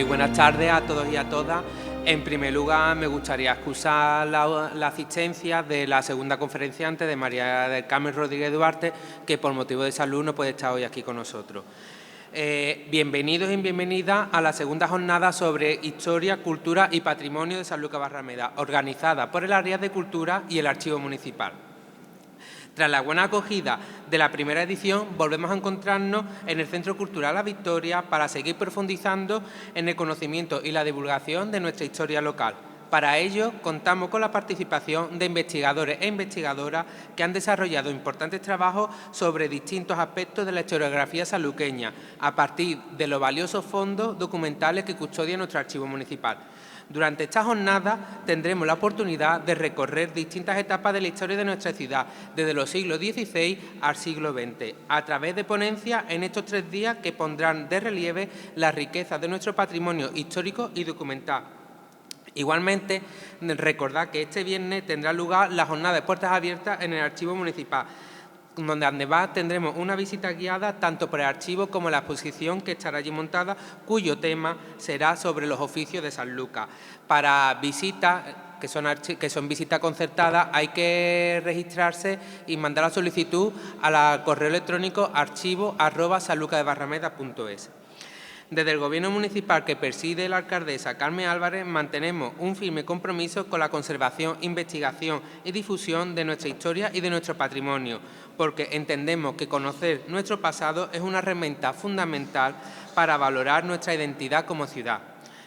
Muy buenas tardes a todos y a todas. En primer lugar, me gustaría excusar la asistencia de la segunda conferenciante de María del Carmen Rodríguez Duarte, que por motivo de salud no puede estar hoy aquí con nosotros. Bienvenidos y bienvenidas a la segunda jornada sobre Historia, Cultura y Patrimonio de Sanlúcar Barrameda, organizada por el Área de Cultura y el Archivo Municipal. Tras la buena acogida de la primera edición, volvemos a encontrarnos en el Centro Cultural La Victoria para seguir profundizando en el conocimiento y la divulgación de nuestra historia local. Para ello, contamos con la participación de investigadores e investigadoras que han desarrollado importantes trabajos sobre distintos aspectos de la historiografía sanluqueña, a partir de los valiosos fondos documentales que custodia nuestro archivo municipal. Durante esta jornada tendremos la oportunidad de recorrer distintas etapas de la historia de nuestra ciudad, desde los siglos XVI al siglo XX, a través de ponencias en estos 3 días que pondrán de relieve la riqueza de nuestro patrimonio histórico y documental. Igualmente, recordad que este viernes tendrá lugar la jornada de puertas abiertas en el Archivo Municipal, donde además tendremos una visita guiada tanto por el archivo como la exposición que estará allí montada, cuyo tema será sobre los oficios de Sanlúcar. Para visitas, que son visitas concertadas, hay que registrarse y mandar la solicitud al correo electrónico archivo@sanlucardebarrameda.es. Desde el Gobierno municipal que preside la alcaldesa Carmen Álvarez mantenemos un firme compromiso con la conservación, investigación y difusión de nuestra historia y de nuestro patrimonio, porque entendemos que conocer nuestro pasado es una herramienta fundamental para valorar nuestra identidad como ciudad.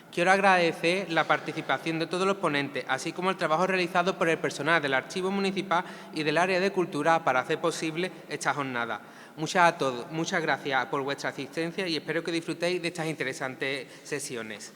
Quiero agradecer la participación de todos los ponentes, así como el trabajo realizado por el personal del Archivo Municipal y del Área de Cultura para hacer posible esta jornada. Muchas gracias por vuestra asistencia y espero que disfrutéis de estas interesantes sesiones.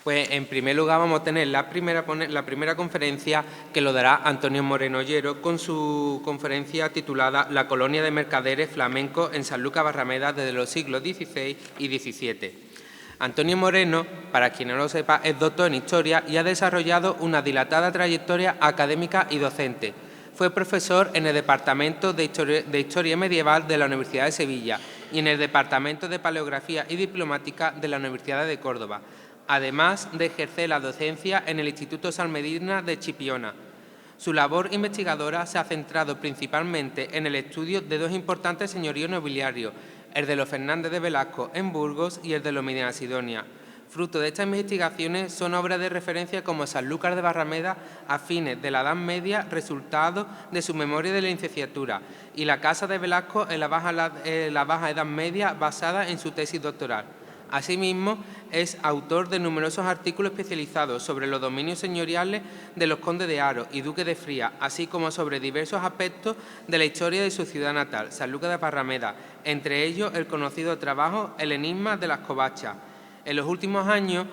Pues en primer lugar vamos a tener la primera conferencia que lo dará Antonio Moreno Ollero con su conferencia titulada La colonia de mercaderes flamencos en Sanlúcar Barrameda desde los siglos XVI y XVII. Antonio Moreno, para quien no lo sepa, es doctor en Historia y ha desarrollado una dilatada trayectoria académica y docente. Fue profesor en el Departamento de Historia Medieval de la Universidad de Sevilla y en el Departamento de Paleografía y Diplomática de la Universidad de Córdoba, además de ejercer la docencia en el Instituto Salmedina de Chipiona. Su labor investigadora se ha centrado principalmente en el estudio de 2 importantes señoríos nobiliarios, el de los Fernández de Velasco en Burgos y el de los Medina Sidonia. Fruto de estas investigaciones son obras de referencia como Sanlúcar de Barrameda a fines de la Edad Media, resultado de su memoria de licenciatura, y la Casa de Velasco en la Baja Edad Media, basada en su tesis doctoral. Asimismo, es autor de numerosos artículos especializados sobre los dominios señoriales de los condes de Haro y duques de Fría, así como sobre diversos aspectos de la historia de su ciudad natal, Sanlúcar de Barrameda, entre ellos el conocido trabajo El enigma de las covachas. En los últimos años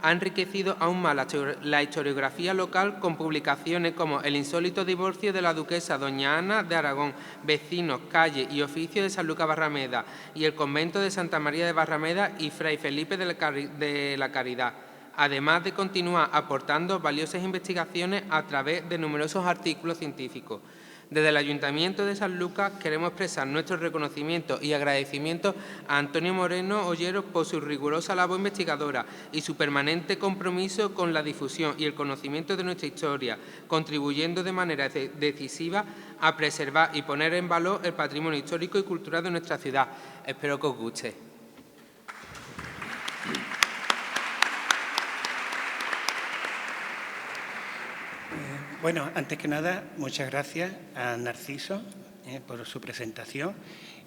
ha enriquecido aún más la historiografía local con publicaciones como El insólito divorcio de la duquesa doña Ana de Aragón, Vecinos, Calle y Oficio de Sanlúcar Barrameda y el convento de Santa María de Barrameda y Fray Felipe de la Caridad, además de continuar aportando valiosas investigaciones a través de numerosos artículos científicos. Desde el Ayuntamiento de Sanlúcar queremos expresar nuestro reconocimiento y agradecimiento a Antonio Moreno Ollero por su rigurosa labor investigadora y su permanente compromiso con la difusión y el conocimiento de nuestra historia, contribuyendo de manera decisiva a preservar y poner en valor el patrimonio histórico y cultural de nuestra ciudad. Espero que os guste. Bueno, antes que nada, muchas gracias a Narciso por su presentación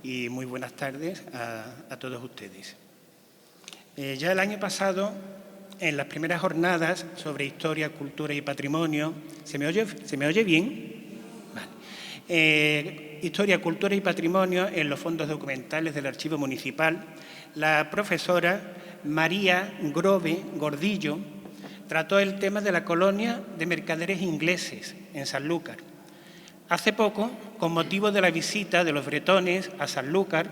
y muy buenas tardes a todos ustedes. Ya el año pasado, en las primeras jornadas sobre historia, cultura y patrimonio, ¿se me oye bien? Vale. Historia, cultura y patrimonio en los fondos documentales del Archivo Municipal, la profesora María Grove Gordillo trató el tema de la colonia de mercaderes ingleses en Sanlúcar. Hace poco, con motivo de la visita de los bretones a Sanlúcar,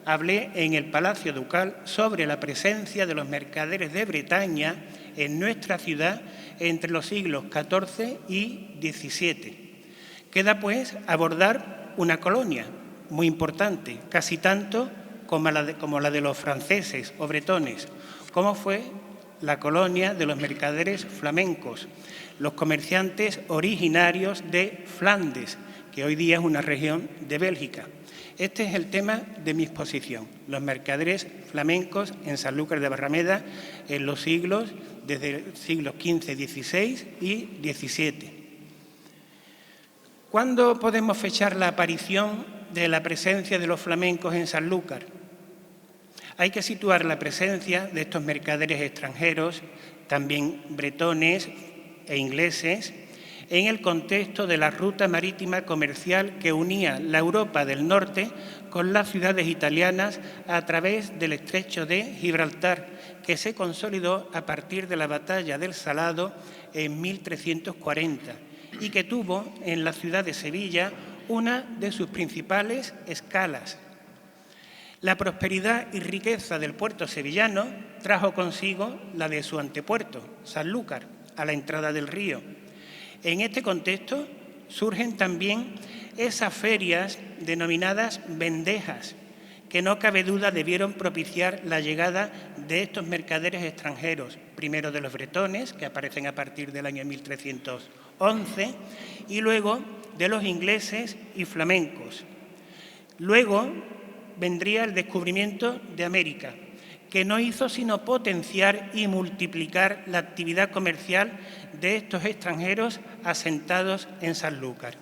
hablé en el Palacio Ducal sobre la presencia de los mercaderes de Bretaña en nuestra ciudad entre los siglos XIV y XVII. Queda, pues, abordar una colonia muy importante, casi tanto como la de los franceses o bretones, como fue la colonia de los mercaderes flamencos, los comerciantes originarios de Flandes, que hoy día es una región de Bélgica. Este es el tema de mi exposición, los mercaderes flamencos en Sanlúcar de Barrameda en los siglos, desde el siglo XV, XVI y XVII. ¿Cuándo podemos fechar la aparición de la presencia de los flamencos en Sanlúcar? Hay que situar la presencia de estos mercaderes extranjeros, también bretones e ingleses, en el contexto de la ruta marítima comercial que unía la Europa del Norte con las ciudades italianas a través del estrecho de Gibraltar, que se consolidó a partir de la batalla del Salado en 1340 y que tuvo en la ciudad de Sevilla una de sus principales escalas. La prosperidad y riqueza del puerto sevillano trajo consigo la de su antepuerto, Sanlúcar, a la entrada del río. En este contexto surgen también esas ferias denominadas vendejas, que no cabe duda debieron propiciar la llegada de estos mercaderes extranjeros, primero de los bretones, que aparecen a partir del año 1311, y luego de los ingleses y flamencos. Luego vendría el descubrimiento de América, que no hizo sino potenciar y multiplicar la actividad comercial de estos extranjeros asentados en Sanlúcar.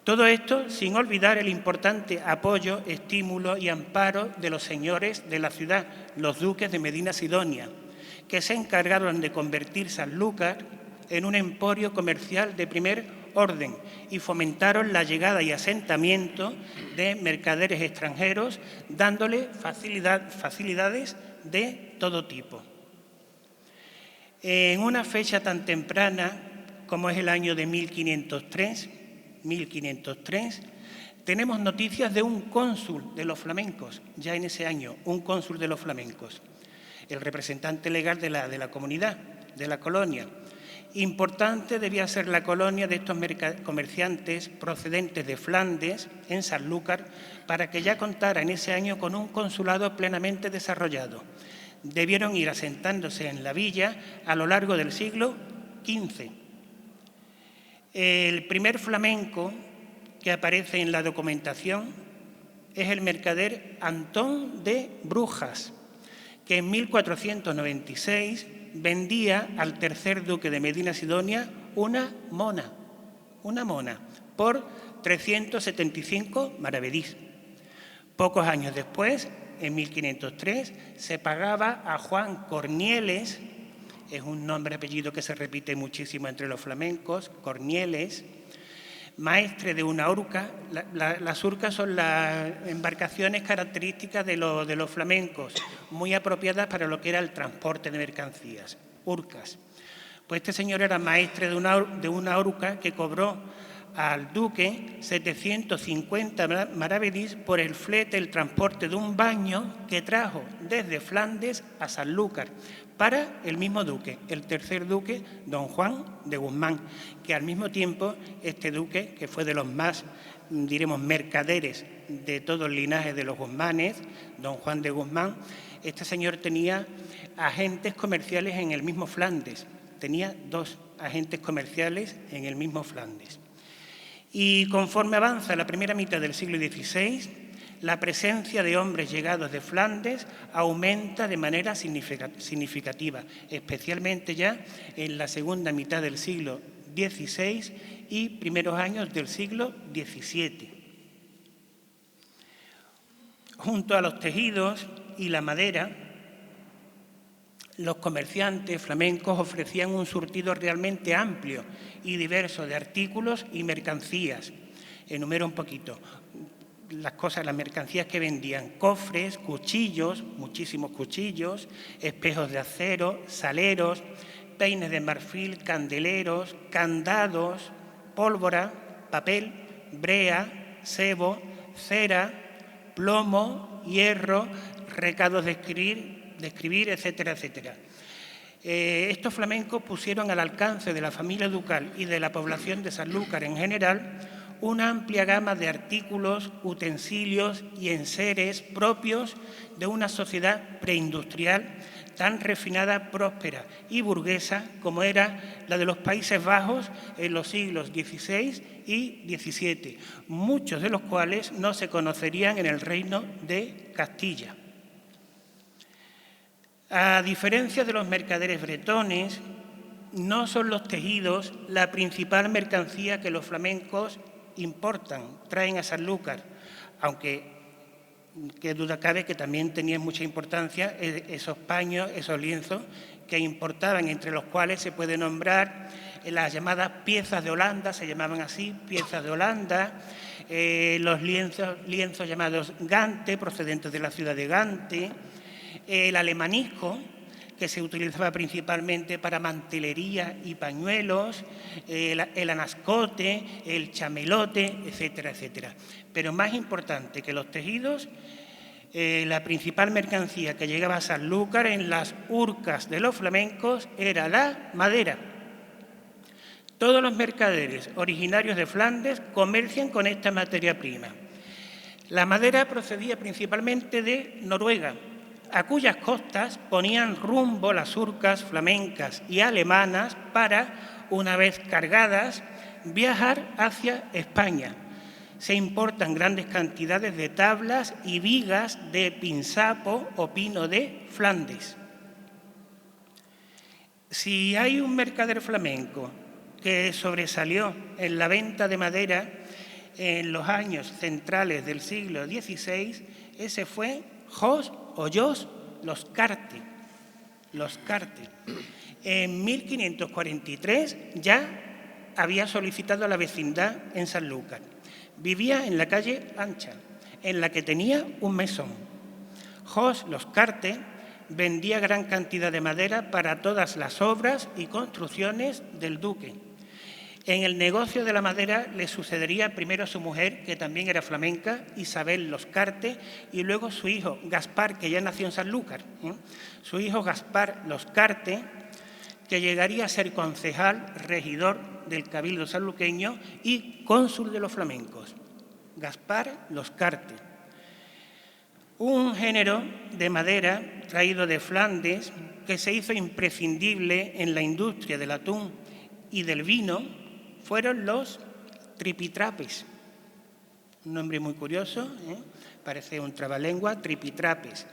Todo esto sin olvidar el importante apoyo, estímulo y amparo de los señores de la ciudad, los duques de Medina Sidonia, que se encargaron de convertir Sanlúcar en un emporio comercial de primer orden y fomentaron la llegada y asentamiento de mercaderes extranjeros, dándole facilidades de todo tipo. En una fecha tan temprana como es el año de 1503, tenemos noticias de un cónsul de los flamencos, ya en ese año, un cónsul de los flamencos, el representante legal de la comunidad, de la colonia. Importante debía ser la colonia de estos comerciantes procedentes de Flandes, en Sanlúcar, para que ya contara en ese año con un consulado plenamente desarrollado. Debieron ir asentándose en la villa a lo largo del siglo XV. El primer flamenco que aparece en la documentación es el mercader Antón de Brujas, que en 1496 vendía al tercer duque de Medina Sidonia una mona, por 375 maravedís. Pocos años después, en 1503, se pagaba a Juan Cornieles, es un nombre apellido que se repite muchísimo entre los flamencos, Cornieles, maestre de una urca. Las urcas son las embarcaciones características de los flamencos, muy apropiadas para lo que era el transporte de mercancías, urcas. Pues este señor era maestre de una urca que cobró al duque 750 maravedís por el flete, el transporte de un baño que trajo desde Flandes a Sanlúcar para el mismo duque, el tercer duque, don Juan de Guzmán, que al mismo tiempo este duque, que fue de los más, diremos, mercaderes de todo el linaje de los Guzmanes, don Juan de Guzmán, este señor tenía agentes comerciales en el mismo Flandes, tenía 2 agentes comerciales en el mismo Flandes. Y conforme avanza la primera mitad del siglo XVI, la presencia de hombres llegados de Flandes aumenta de manera significativa, especialmente ya en la segunda mitad del siglo XVI y primeros años del siglo XVII. Junto a los tejidos y la madera, los comerciantes flamencos ofrecían un surtido realmente amplio y diverso de artículos y mercancías. Enumero un poquito las mercancías que vendían: cofres, cuchillos, muchísimos cuchillos, espejos de acero, saleros, peines de marfil, candeleros, candados, pólvora, papel, brea, sebo, cera, plomo, hierro, recados de escribir, etcétera, etcétera. Estos flamencos pusieron al alcance de la familia ducal y de la población de Sanlúcar en general una amplia gama de artículos, utensilios y enseres propios de una sociedad preindustrial tan refinada, próspera y burguesa como era la de los Países Bajos en los siglos XVI y XVII, muchos de los cuales no se conocerían en el Reino de Castilla. A diferencia de los mercaderes bretones, no son los tejidos la principal mercancía que los flamencos traen a Sanlúcar, aunque qué duda cabe que también tenían mucha importancia esos paños, esos lienzos que importaban, entre los cuales se puede nombrar las llamadas piezas de Holanda, se llamaban así, piezas de Holanda, los lienzos llamados Gante, procedentes de la ciudad de Gante, el alemanisco, que se utilizaba principalmente para mantelería y pañuelos, el anascote, el chamelote, etcétera, etcétera. Pero más importante que los tejidos, la principal mercancía que llegaba a Sanlúcar en las urcas de los flamencos era la madera. Todos los mercaderes originarios de Flandes comercian con esta materia prima. La madera procedía principalmente de Noruega, a cuyas costas ponían rumbo las urcas flamencas y alemanas para, una vez cargadas, viajar hacia España. Se importan grandes cantidades de tablas y vigas de pinzapo o pino de Flandes. Si hay un mercader flamenco que sobresalió en la venta de madera en los años centrales del siglo XVI, ese fue Jos Los Carte. En 1543 ya había solicitado la vecindad en Sanlúcar. Vivía en la calle Ancha, en la que tenía un mesón. Jos Los Carte vendía gran cantidad de madera para todas las obras y construcciones del duque. En el negocio de la madera le sucedería primero su mujer, que también era flamenca, Isabel Los Carte, y luego su hijo Gaspar, que ya nació en Sanlúcar. Su hijo Gaspar Los Carte, que llegaría a ser concejal, regidor del Cabildo sanluqueño y cónsul de los flamencos. Gaspar Los Carte. Un género de madera traído de Flandes que se hizo imprescindible en la industria del atún y del vino fueron los tripitrapes. Un nombre muy curioso, parece un trabalengua, tripitrapes,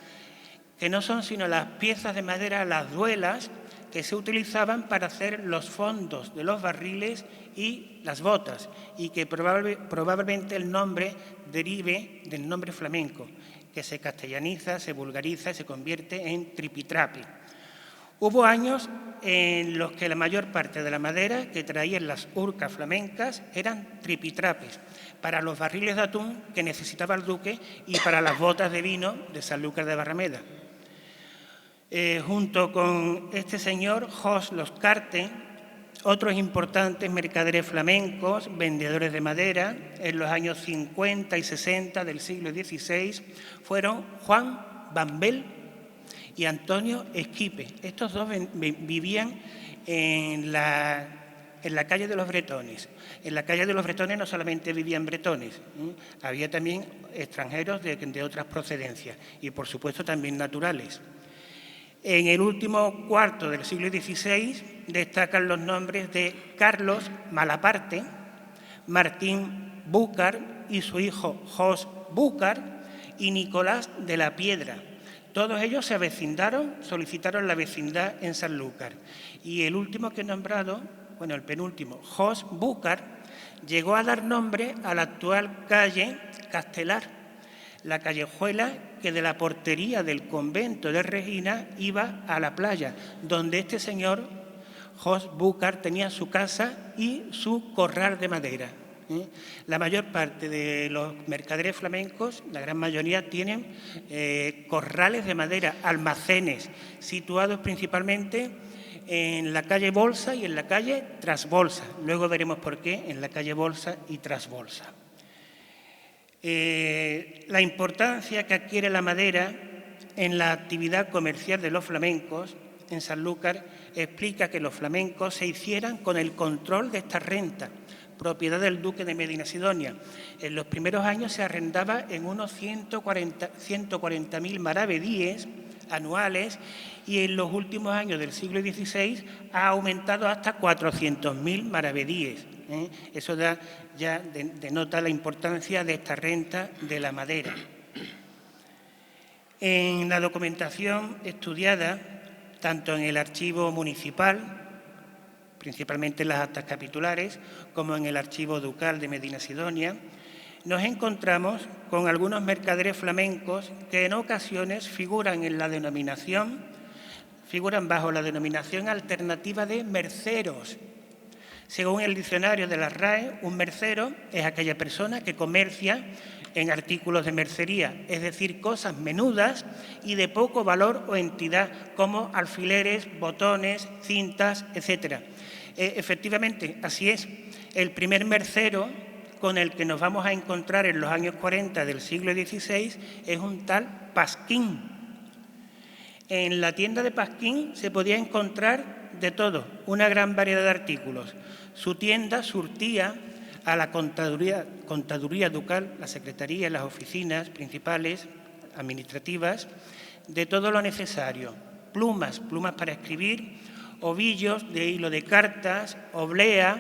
que no son sino las piezas de madera, las duelas, que se utilizaban para hacer los fondos de los barriles y las botas, y que probablemente el nombre derive del nombre flamenco, que se castellaniza, se vulgariza y se convierte en tripitrape. Hubo años en los que la mayor parte de la madera que traían las urcas flamencas eran tripitrapes, para los barriles de atún que necesitaba el duque y para las botas de vino de Sanlúcar de Barrameda. Junto con este señor, Jos Los Carte, otros importantes mercaderes flamencos, vendedores de madera, en los años 50 y 60 del siglo XVI, fueron Juan Bambel y Antonio Esquipe. Estos dos vivían en la calle de los Bretones. En la calle de los Bretones no solamente vivían bretones, había también extranjeros de otras procedencias y, por supuesto, también naturales. En el último cuarto del siglo XVI destacan los nombres de Carlos Malaparte, Martín Búcar y su hijo Jos Búcar y Nicolás de la Piedra. Todos ellos se avecindaron, solicitaron la vecindad en Sanlúcar. Y el último que he nombrado, bueno, el penúltimo, Jos Búcar, llegó a dar nombre a la actual calle Castelar, la callejuela que de la portería del convento de Regina iba a la playa, donde este señor, Jos Búcar, tenía su casa y su corral de madera. La mayor parte de los mercaderes flamencos, la gran mayoría, tienen corrales de madera, almacenes, situados principalmente en la calle Bolsa y en la calle Trasbolsa. Luego veremos por qué en la calle Bolsa y Trasbolsa. La importancia que adquiere la madera en la actividad comercial de los flamencos en Sanlúcar explica que los flamencos se hicieran con el control de esta renta, propiedad del duque de Medinasidonia. En los primeros años se arrendaba en unos 140.000 maravedíes anuales y en los últimos años del siglo XVI ha aumentado hasta 400.000 maravedíes. Eso ya denota la importancia de esta renta de la madera. En la documentación estudiada, tanto en el archivo municipal, principalmente en las actas capitulares, como en el archivo ducal de Medinasidonia, nos encontramos con algunos mercaderes flamencos que en ocasiones figuran bajo la denominación alternativa de merceros. Según el diccionario de la RAE, un mercero es aquella persona que comercia en artículos de mercería, es decir, cosas menudas y de poco valor o entidad, como alfileres, botones, cintas, etc. Efectivamente, así es. El primer mercero con el que nos vamos a encontrar en los años 40 del siglo XVI es un tal Pasquín. En la tienda de Pasquín se podía encontrar de todo, una gran variedad de artículos. Su tienda surtía a la contaduría ducal, la secretaría, las oficinas principales administrativas, de todo lo necesario. Plumas para escribir, ovillos de hilo de cartas, oblea,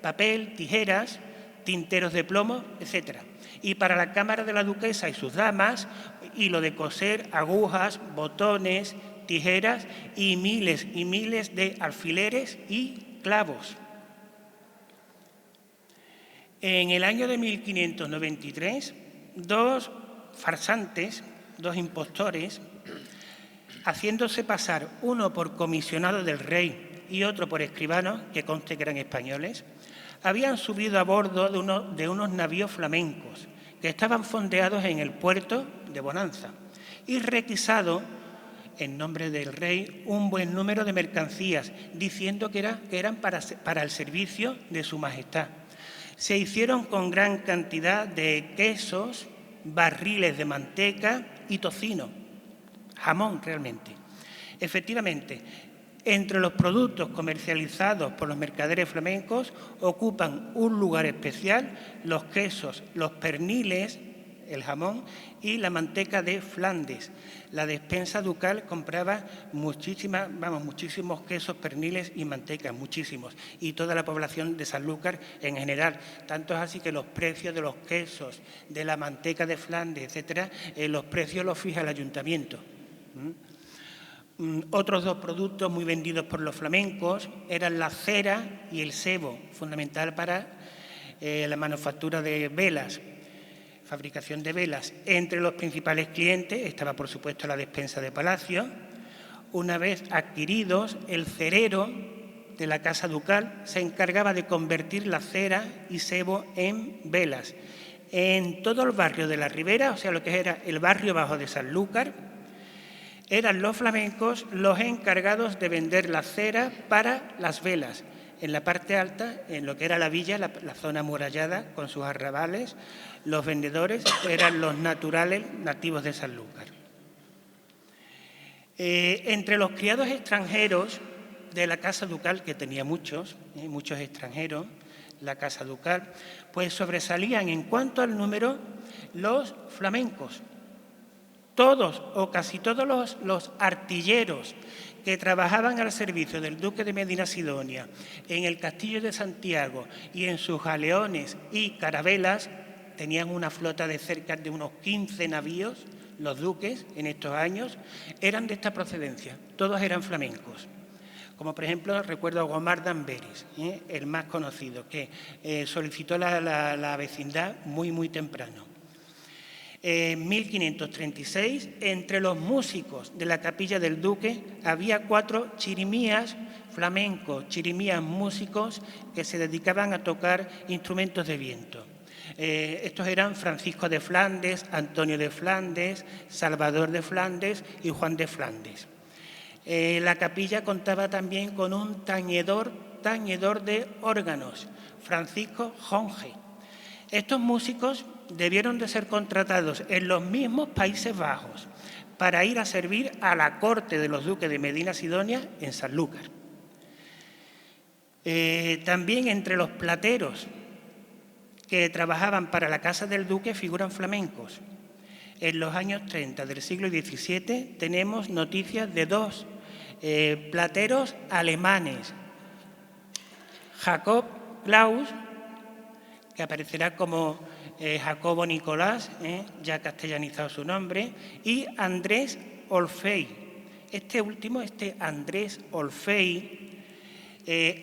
papel, tijeras, tinteros de plomo, etc. Y para la cámara de la duquesa y sus damas, hilo de coser, agujas, botones, tijeras y miles de alfileres y clavos. En el año de 1593, dos farsantes, dos impostores, haciéndose pasar uno por comisionado del rey y otro por escribano, que conste que eran españoles, habían subido a bordo de unos navíos flamencos que estaban fondeados en el puerto de Bonanza y requisado, en nombre del rey, un buen número de mercancías, diciendo que eran para el servicio de su majestad. Se hicieron con gran cantidad de quesos, barriles de manteca y tocino, jamón realmente. Efectivamente, entre los productos comercializados por los mercaderes flamencos ocupan un lugar especial los quesos, los perniles, el jamón y la manteca de Flandes. La despensa ducal compraba muchísimos quesos, perniles y mantecas, muchísimos, y toda la población de Sanlúcar en general. Tanto es así que los precios de los quesos, de la manteca de Flandes, etcétera, los precios los fija el ayuntamiento. Otros dos productos muy vendidos por los flamencos eran la cera y el sebo, fundamental para la manufactura de velas, fabricación de velas. Entre los principales clientes estaba, por supuesto, la despensa de palacio. Una vez adquiridos, el cerero de la Casa Ducal se encargaba de convertir la cera y sebo en velas. En todo el barrio de la Ribera, o sea, lo que era el barrio bajo de Sanlúcar, eran los flamencos los encargados de vender la cera para las velas. En la parte alta, en lo que era la villa, la zona amurallada con sus arrabales, los vendedores eran los naturales nativos de Sanlúcar. Entre los criados extranjeros de la Casa Ducal, que tenía muchos extranjeros, la Casa Ducal, pues sobresalían en cuanto al número los flamencos. Todos o casi todos los artilleros que trabajaban al servicio del duque de Medinasidonia en el castillo de Santiago y en sus galeones y carabelas tenían una flota de cerca de unos 15 navíos. Los duques en estos años eran de esta procedencia, todos eran flamencos. Como por ejemplo recuerdo a Gomar d'Amberes, el más conocido, que solicitó la vecindad muy temprano. En 1536, entre los músicos de la capilla del duque, había 4 chirimías flamencos, chirimías músicos que se dedicaban a tocar instrumentos de viento. Estos eran Francisco de Flandes, Antonio de Flandes, Salvador de Flandes y Juan de Flandes. La capilla contaba también con un tañedor de órganos, Francisco Jonge. Estos músicos debieron de ser contratados en los mismos Países Bajos, para ir a servir a la corte de los duques de Medina Sidonia en Sanlúcar. También entre los plateros que trabajaban para la casa del duque figuran flamencos. En los años 30 del siglo XVII tenemos noticias de dos plateros alemanes, Jacob Klaus, que aparecerá como Jacobo Nicolás, ya castellanizado su nombre, y Andrés Olfey. Este último, Andrés Olfey,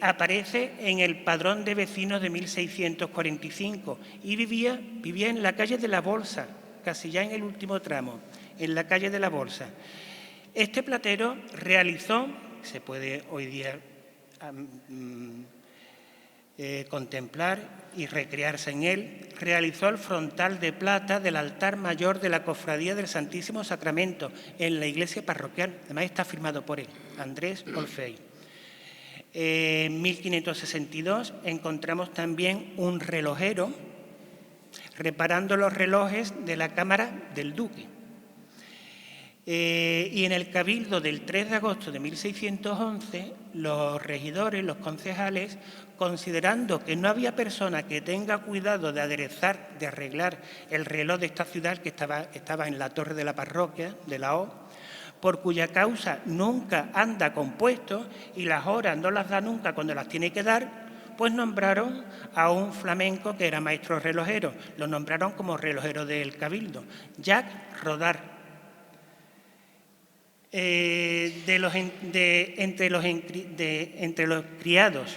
aparece en el Padrón de Vecinos de 1645 y vivía en la calle de la Bolsa, casi ya en el último tramo, en la calle de la Bolsa. Este platero realizó, se puede hoy día contemplar y recrearse en él, realizó el frontal de plata del altar mayor de la Cofradía del Santísimo Sacramento en la iglesia parroquial. Además está firmado por él, Andrés Olfey. En 1562 encontramos también un relojero reparando los relojes de la cámara del duque. Y en el Cabildo del 3 de agosto de 1611, los regidores, los concejales, considerando que no había persona que tenga cuidado de aderezar, de arreglar el reloj de esta ciudad que estaba en la torre de la parroquia de la O, por cuya causa nunca anda compuesto y las horas no las da nunca cuando las tiene que dar, pues nombraron a un flamenco que era maestro relojero. Lo nombraron como relojero del Cabildo, Jacques Rodart. Entre los criados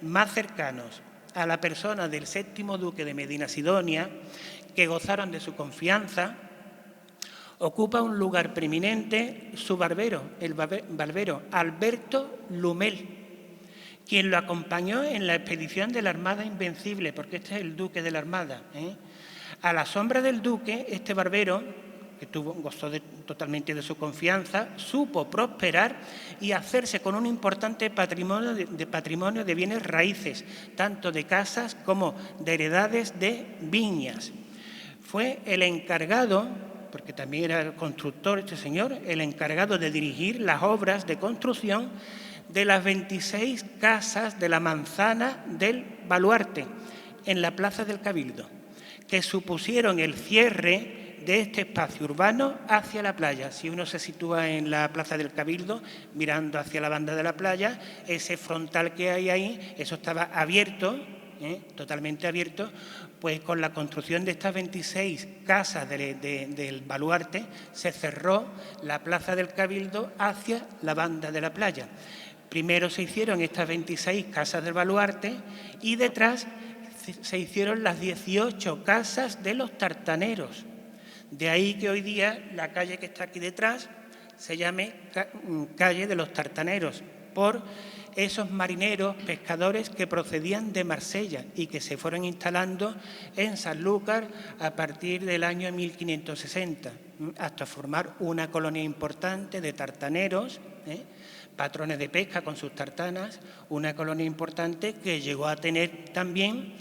más cercanos a la persona del séptimo duque de Medina Sidonia, que gozaron de su confianza, ocupa un lugar preeminente su barbero, el barbero Alberto Lumel, quien lo acompañó en la expedición de la Armada Invencible, porque este es el duque de la Armada. A la sombra del duque, este barbero, que gozó totalmente de su confianza, supo prosperar y hacerse con un importante patrimonio de bienes raíces, tanto de casas como de heredades de viñas. Fue el encargado, porque también era constructor este señor, el encargado de dirigir las obras de construcción de las 26 casas de la manzana del Baluarte, en la Plaza del Cabildo, que supusieron el cierre de este espacio urbano hacia la playa. Si uno se sitúa en la Plaza del Cabildo, mirando hacia la banda de la playa, ese frontal que hay ahí, eso estaba abierto, totalmente abierto, pues con la construcción de estas 26 casas del Baluarte se cerró la Plaza del Cabildo hacia la banda de la playa. Primero se hicieron estas 26 casas del Baluarte y detrás se hicieron las 18 casas de los tartaneros. De ahí que hoy día la calle que está aquí detrás se llame calle de los tartaneros, por esos marineros, pescadores que procedían de Marsella y que se fueron instalando en Sanlúcar a partir del año 1560, hasta formar una colonia importante de tartaneros, patrones de pesca con sus tartanas, una colonia importante que llegó a tener también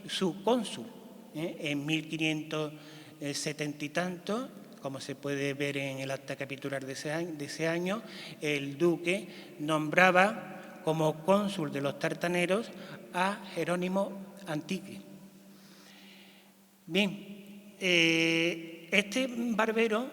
su cónsul. En 1570 y tanto, como se puede ver en el acta capitular de ese año, el duque nombraba como cónsul de los tartaneros a Jerónimo Antique. Bien, este barbero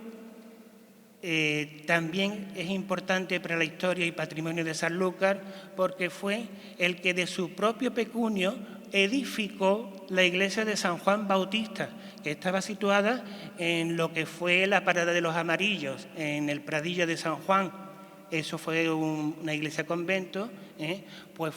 también es importante para la historia y patrimonio de Sanlúcar porque fue el que de su propio pecunio edificó la iglesia de San Juan Bautista, que estaba situada en lo que fue la Parada de los Amarillos, en el Pradillo de San Juan. Eso fue una iglesia convento, pues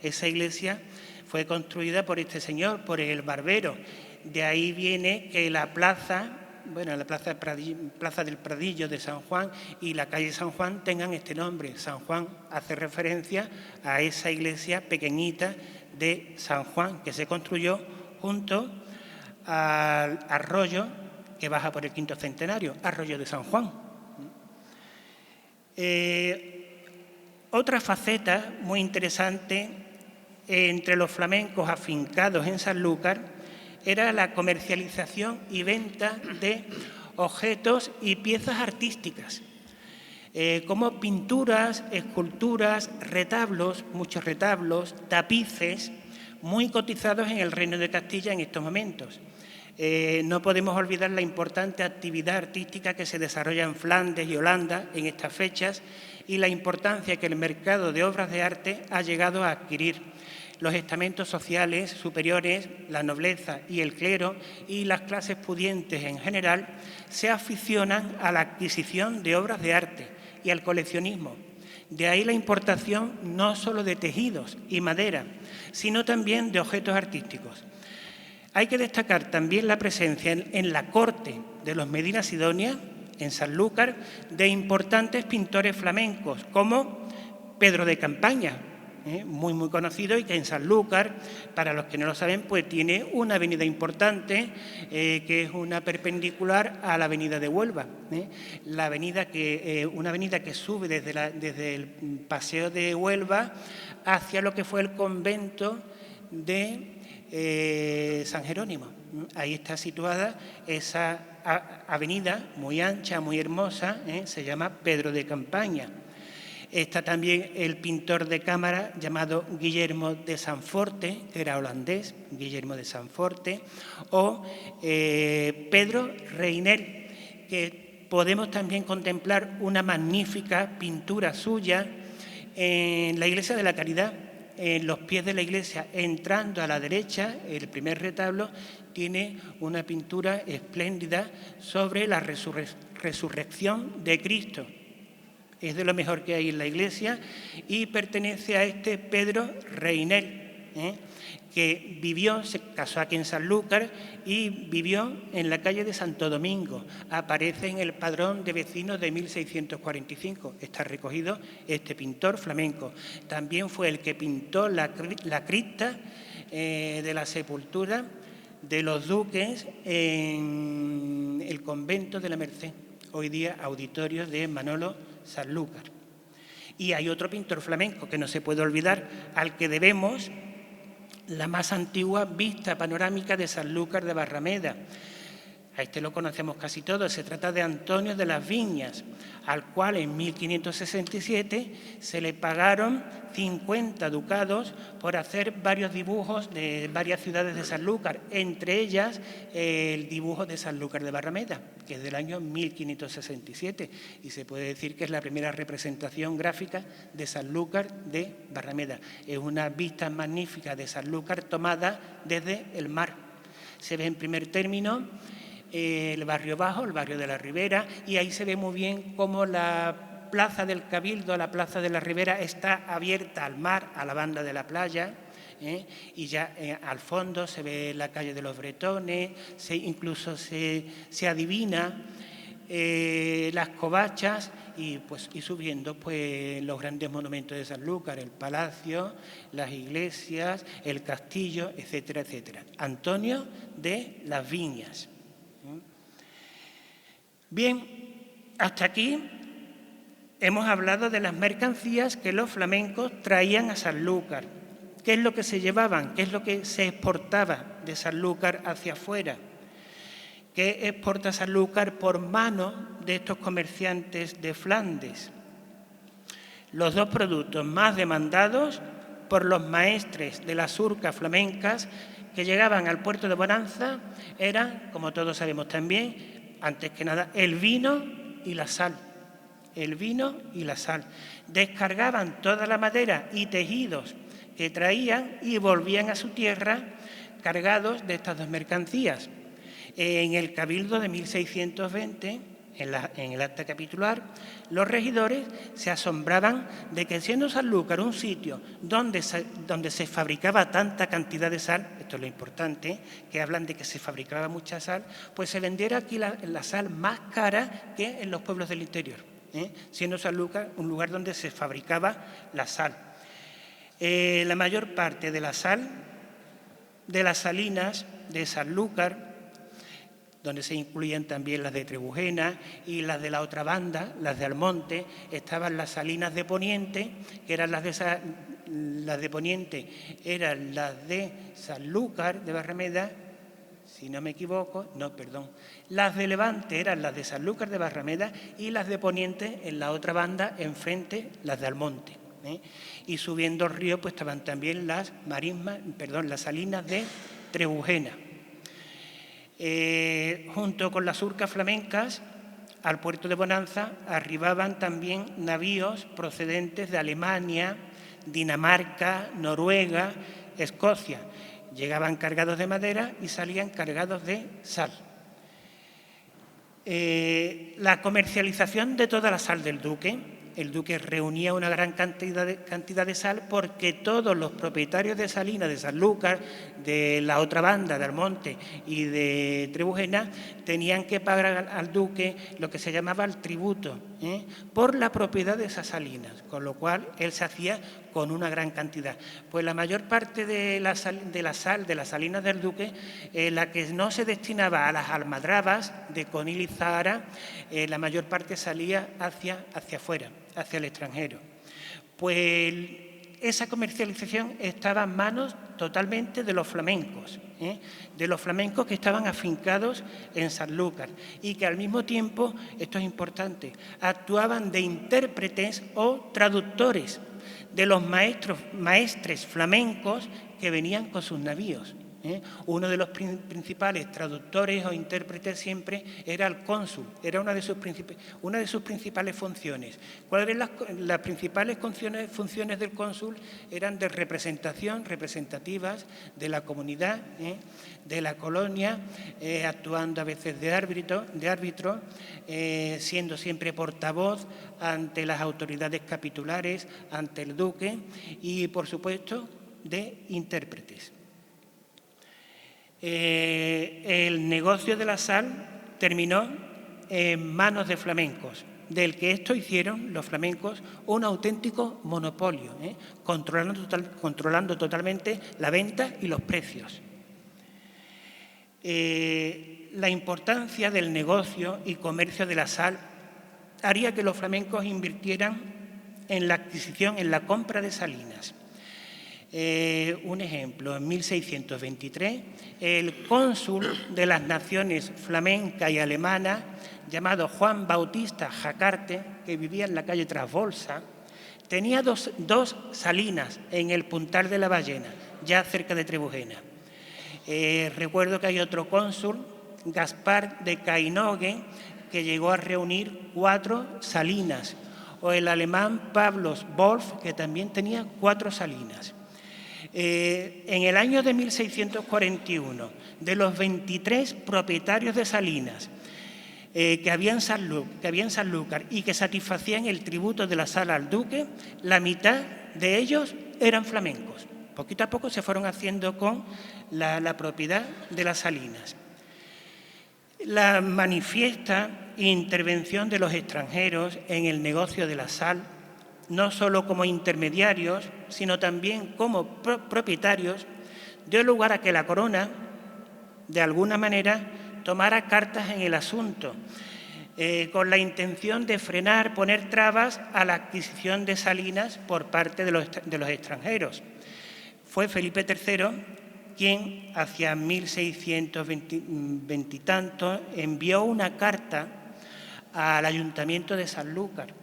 esa iglesia fue construida por este señor, por el barbero. De ahí viene que la plaza del Pradillo de San Juan y la calle San Juan tengan este nombre. San Juan hace referencia a esa iglesia pequeñita de San Juan que se construyó junto al arroyo que baja por el quinto centenario, Arroyo de San Juan. Otra faceta muy interesante entre los flamencos afincados en Sanlúcar era la comercialización y venta de objetos y piezas artísticas, como pinturas, esculturas, retablos, muchos retablos, tapices, muy cotizados en el Reino de Castilla en estos momentos. No podemos olvidar la importante actividad artística que se desarrolla en Flandes y Holanda en estas fechas y la importancia que el mercado de obras de arte ha llegado a adquirir. Los estamentos sociales superiores, la nobleza y el clero y las clases pudientes en general se aficionan a la adquisición de obras de arte y al coleccionismo. De ahí la importación no solo de tejidos y madera, sino también de objetos artísticos. Hay que destacar también la presencia en la corte de los Medina Sidonia, en Sanlúcar, de importantes pintores flamencos, como Pedro de Campaña, muy conocido, y que en Sanlúcar, para los que no lo saben, pues tiene una avenida importante, que es una perpendicular a la avenida de Huelva. Una avenida que sube desde el Paseo de Huelva hacia lo que fue el convento de San Jerónimo. Ahí está situada esa avenida muy ancha, muy hermosa, se llama Pedro de Campaña. Está también el pintor de cámara llamado Guillermo de Sanforte, que era holandés, Guillermo de Sanforte, o Pedro Reinel, que podemos también contemplar una magnífica pintura suya en la Iglesia de la Caridad. En los pies de la iglesia, entrando a la derecha, el primer retablo tiene una pintura espléndida sobre la resurrección de Cristo. Es de lo mejor que hay en la iglesia y pertenece a este Pedro Reinel, que se casó aquí en Sanlúcar y vivió en la calle de Santo Domingo. Aparece en el padrón de vecinos de 1645. Está recogido este pintor flamenco. También fue el que pintó la cripta de la sepultura de los duques en el convento de la Merced, hoy día auditorio de Manolo Sanlúcar. Y hay otro pintor flamenco que no se puede olvidar, al que debemos la más antigua vista panorámica de Sanlúcar de Barrameda. A este lo conocemos casi todos. Se trata de Antonio de las Viñas, al cual en 1567 se le pagaron 50 ducados por hacer varios dibujos de varias ciudades de Sanlúcar, entre ellas el dibujo de Sanlúcar de Barrameda, que es del año 1567, y se puede decir que es la primera representación gráfica de Sanlúcar de Barrameda. Es una vista magnífica de Sanlúcar tomada desde el mar. Se ve en primer término el barrio bajo, el barrio de la Ribera, y ahí se ve muy bien cómo la plaza del Cabildo, la plaza de la Ribera, está abierta al mar, a la banda de la playa, y ya al fondo se ve la calle de los Bretones, incluso se adivina las covachas y subiendo pues los grandes monumentos de Sanlúcar, el palacio, las iglesias, el castillo, etcétera, etcétera. Antonio de las Viñas. Bien, hasta aquí hemos hablado de las mercancías que los flamencos traían a Sanlúcar. ¿Qué es lo que se llevaban? ¿Qué es lo que se exportaba de Sanlúcar hacia afuera? ¿Qué exporta Sanlúcar por mano de estos comerciantes de Flandes? Los dos productos más demandados por los maestres de las urcas flamencas que llegaban al puerto de Bonanza eran, como todos sabemos también, antes que nada, el vino y la sal. El vino y la sal. Descargaban toda la madera y tejidos que traían y volvían a su tierra cargados de estas dos mercancías. En el Cabildo de 1620, en el acta capitular, los regidores se asombraban de que, siendo Sanlúcar un sitio donde se fabricaba tanta cantidad de sal, esto es lo importante, que hablan de que se fabricaba mucha sal, pues se vendiera aquí la sal más cara que en los pueblos del interior, siendo Sanlúcar un lugar donde se fabricaba la sal. La mayor parte de la sal, de las salinas de Sanlúcar, donde se incluían también las de Trebujena y las de la otra banda, las de Almonte, estaban las salinas de Poniente, que eran las de Poniente, eran las de Sanlúcar de Barrameda, si no me equivoco, no, perdón, las de Levante eran las de Sanlúcar de Barrameda y las de Poniente en la otra banda, enfrente, las de Almonte. Y subiendo el río pues estaban también las salinas de Trebujena. Junto con las urcas flamencas, al puerto de Bonanza arribaban también navíos procedentes de Alemania, Dinamarca, Noruega, Escocia. Llegaban cargados de madera y salían cargados de sal. La comercialización de toda la sal del duque. El duque reunía una gran cantidad de sal porque todos los propietarios de salinas de Sanlúcar, de la otra banda, de Almonte y de Trebujena, tenían que pagar al duque lo que se llamaba el tributo, por la propiedad de esas salinas, con lo cual él se hacía con una gran cantidad. Pues la mayor parte de la sal de las salinas del duque, la que no se destinaba a las almadrabas de Conil y Zahara, la mayor parte salía hacia afuera, hacia el extranjero. Pues esa comercialización estaba en manos totalmente de los flamencos que estaban afincados en Sanlúcar y que al mismo tiempo, esto es importante, actuaban de intérpretes o traductores de los maestres flamencos que venían con sus navíos. Uno de los principales traductores o intérpretes siempre era el cónsul, era una de sus principales funciones. ¿Cuáles eran las principales funciones del cónsul? Eran de representativas de la comunidad, de la colonia, actuando a veces de árbitro, siendo siempre portavoz ante las autoridades capitulares, ante el duque y, por supuesto, de intérpretes. El negocio de la sal terminó en manos de flamencos, del que esto hicieron los flamencos un auténtico monopolio, controlando totalmente la venta y los precios. La importancia del negocio y comercio de la sal haría que los flamencos invirtieran en la adquisición, en la compra de salinas. Un ejemplo, en 1623, el cónsul de las naciones flamenca y alemana, llamado Juan Bautista Jacarte, que vivía en la calle Trasbolsa, tenía dos salinas en el Puntal de la Ballena, ya cerca de Trebujena. Recuerdo que hay otro cónsul, Gaspar de Cainogue, que llegó a reunir 4 salinas, o el alemán Pavlos Wolf, que también tenía 4 salinas. En el año de 1641, de los 23 propietarios de salinas que había en Sanlúcar y que satisfacían el tributo de la sal al duque, la mitad de ellos eran flamencos. Poquito a poco se fueron haciendo con la propiedad de las salinas. La manifiesta intervención de los extranjeros en el negocio de la sal, no solo como intermediarios, sino también como propietarios, dio lugar a que la corona, de alguna manera, tomara cartas en el asunto, con la intención de frenar, poner trabas a la adquisición de salinas por parte de los extranjeros. Fue Felipe III quien, hacia 1620 y tantos, envió una carta al Ayuntamiento de Sanlúcar,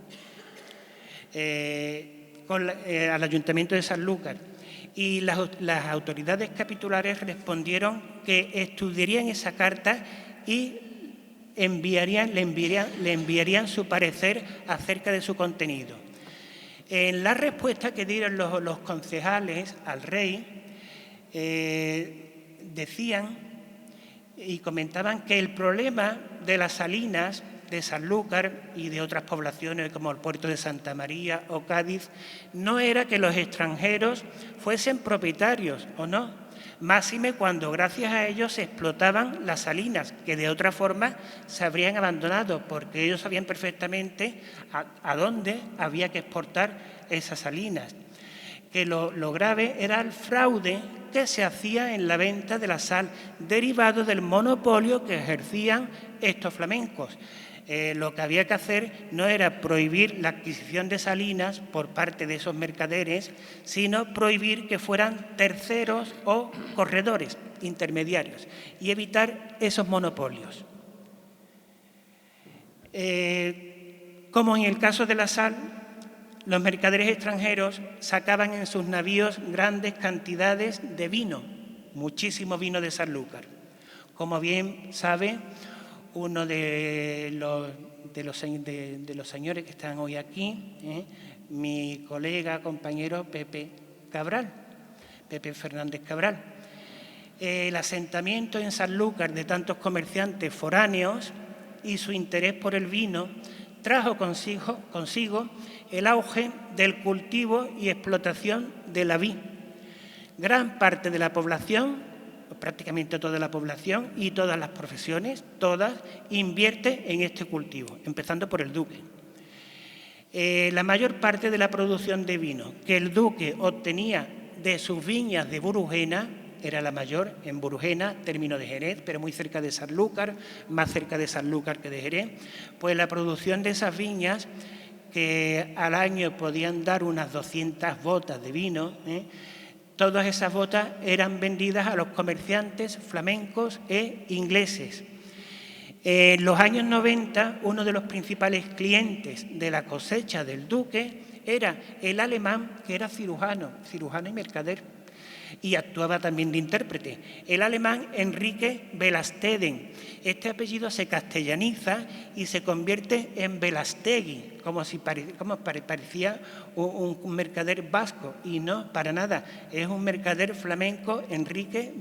y las autoridades capitulares respondieron que estudiarían esa carta y le enviarían su parecer acerca de su contenido. En la respuesta que dieron los concejales al rey, decían y comentaban que el problema de las salinas de Sanlúcar y de otras poblaciones como el puerto de Santa María o Cádiz no era que los extranjeros fuesen propietarios o no, máxime cuando gracias a ellos se explotaban las salinas, que de otra forma se habrían abandonado, porque ellos sabían perfectamente a dónde había que exportar esas salinas. Que lo grave era el fraude que se hacía en la venta de la sal, derivado del monopolio que ejercían estos flamencos. Lo que había que hacer no era prohibir la adquisición de salinas por parte de esos mercaderes, sino prohibir que fueran terceros o corredores intermediarios y evitar esos monopolios. Como en el caso de la sal, los mercaderes extranjeros sacaban en sus navíos grandes cantidades de vino, muchísimo vino de Sanlúcar. Como bien sabe, uno de los señores que están hoy aquí, mi colega, compañero Pepe Fernández Cabral. El asentamiento en Sanlúcar de tantos comerciantes foráneos y su interés por el vino trajo consigo el auge del cultivo y explotación de la vid. Gran parte de la población, prácticamente toda la población y todas las profesiones, todas, invierte en este cultivo, empezando por el duque. La mayor parte de la producción de vino que el duque obtenía de sus viñas de Burujena, era la mayor en Burujena, término de Jerez, pero muy cerca de Sanlúcar, más cerca de Sanlúcar que de Jerez, pues la producción de esas viñas, que al año podían dar unas 200 botas de vino, todas esas botas eran vendidas a los comerciantes flamencos e ingleses. En los años 90, uno de los principales clientes de la cosecha del duque era el alemán, que era cirujano y mercader, y actuaba también de intérprete, el alemán Enrique Belasteden. Este apellido se castellaniza y se convierte en Belastegui, como parecía un mercader vasco, y no, para nada, es un mercader flamenco, Enrique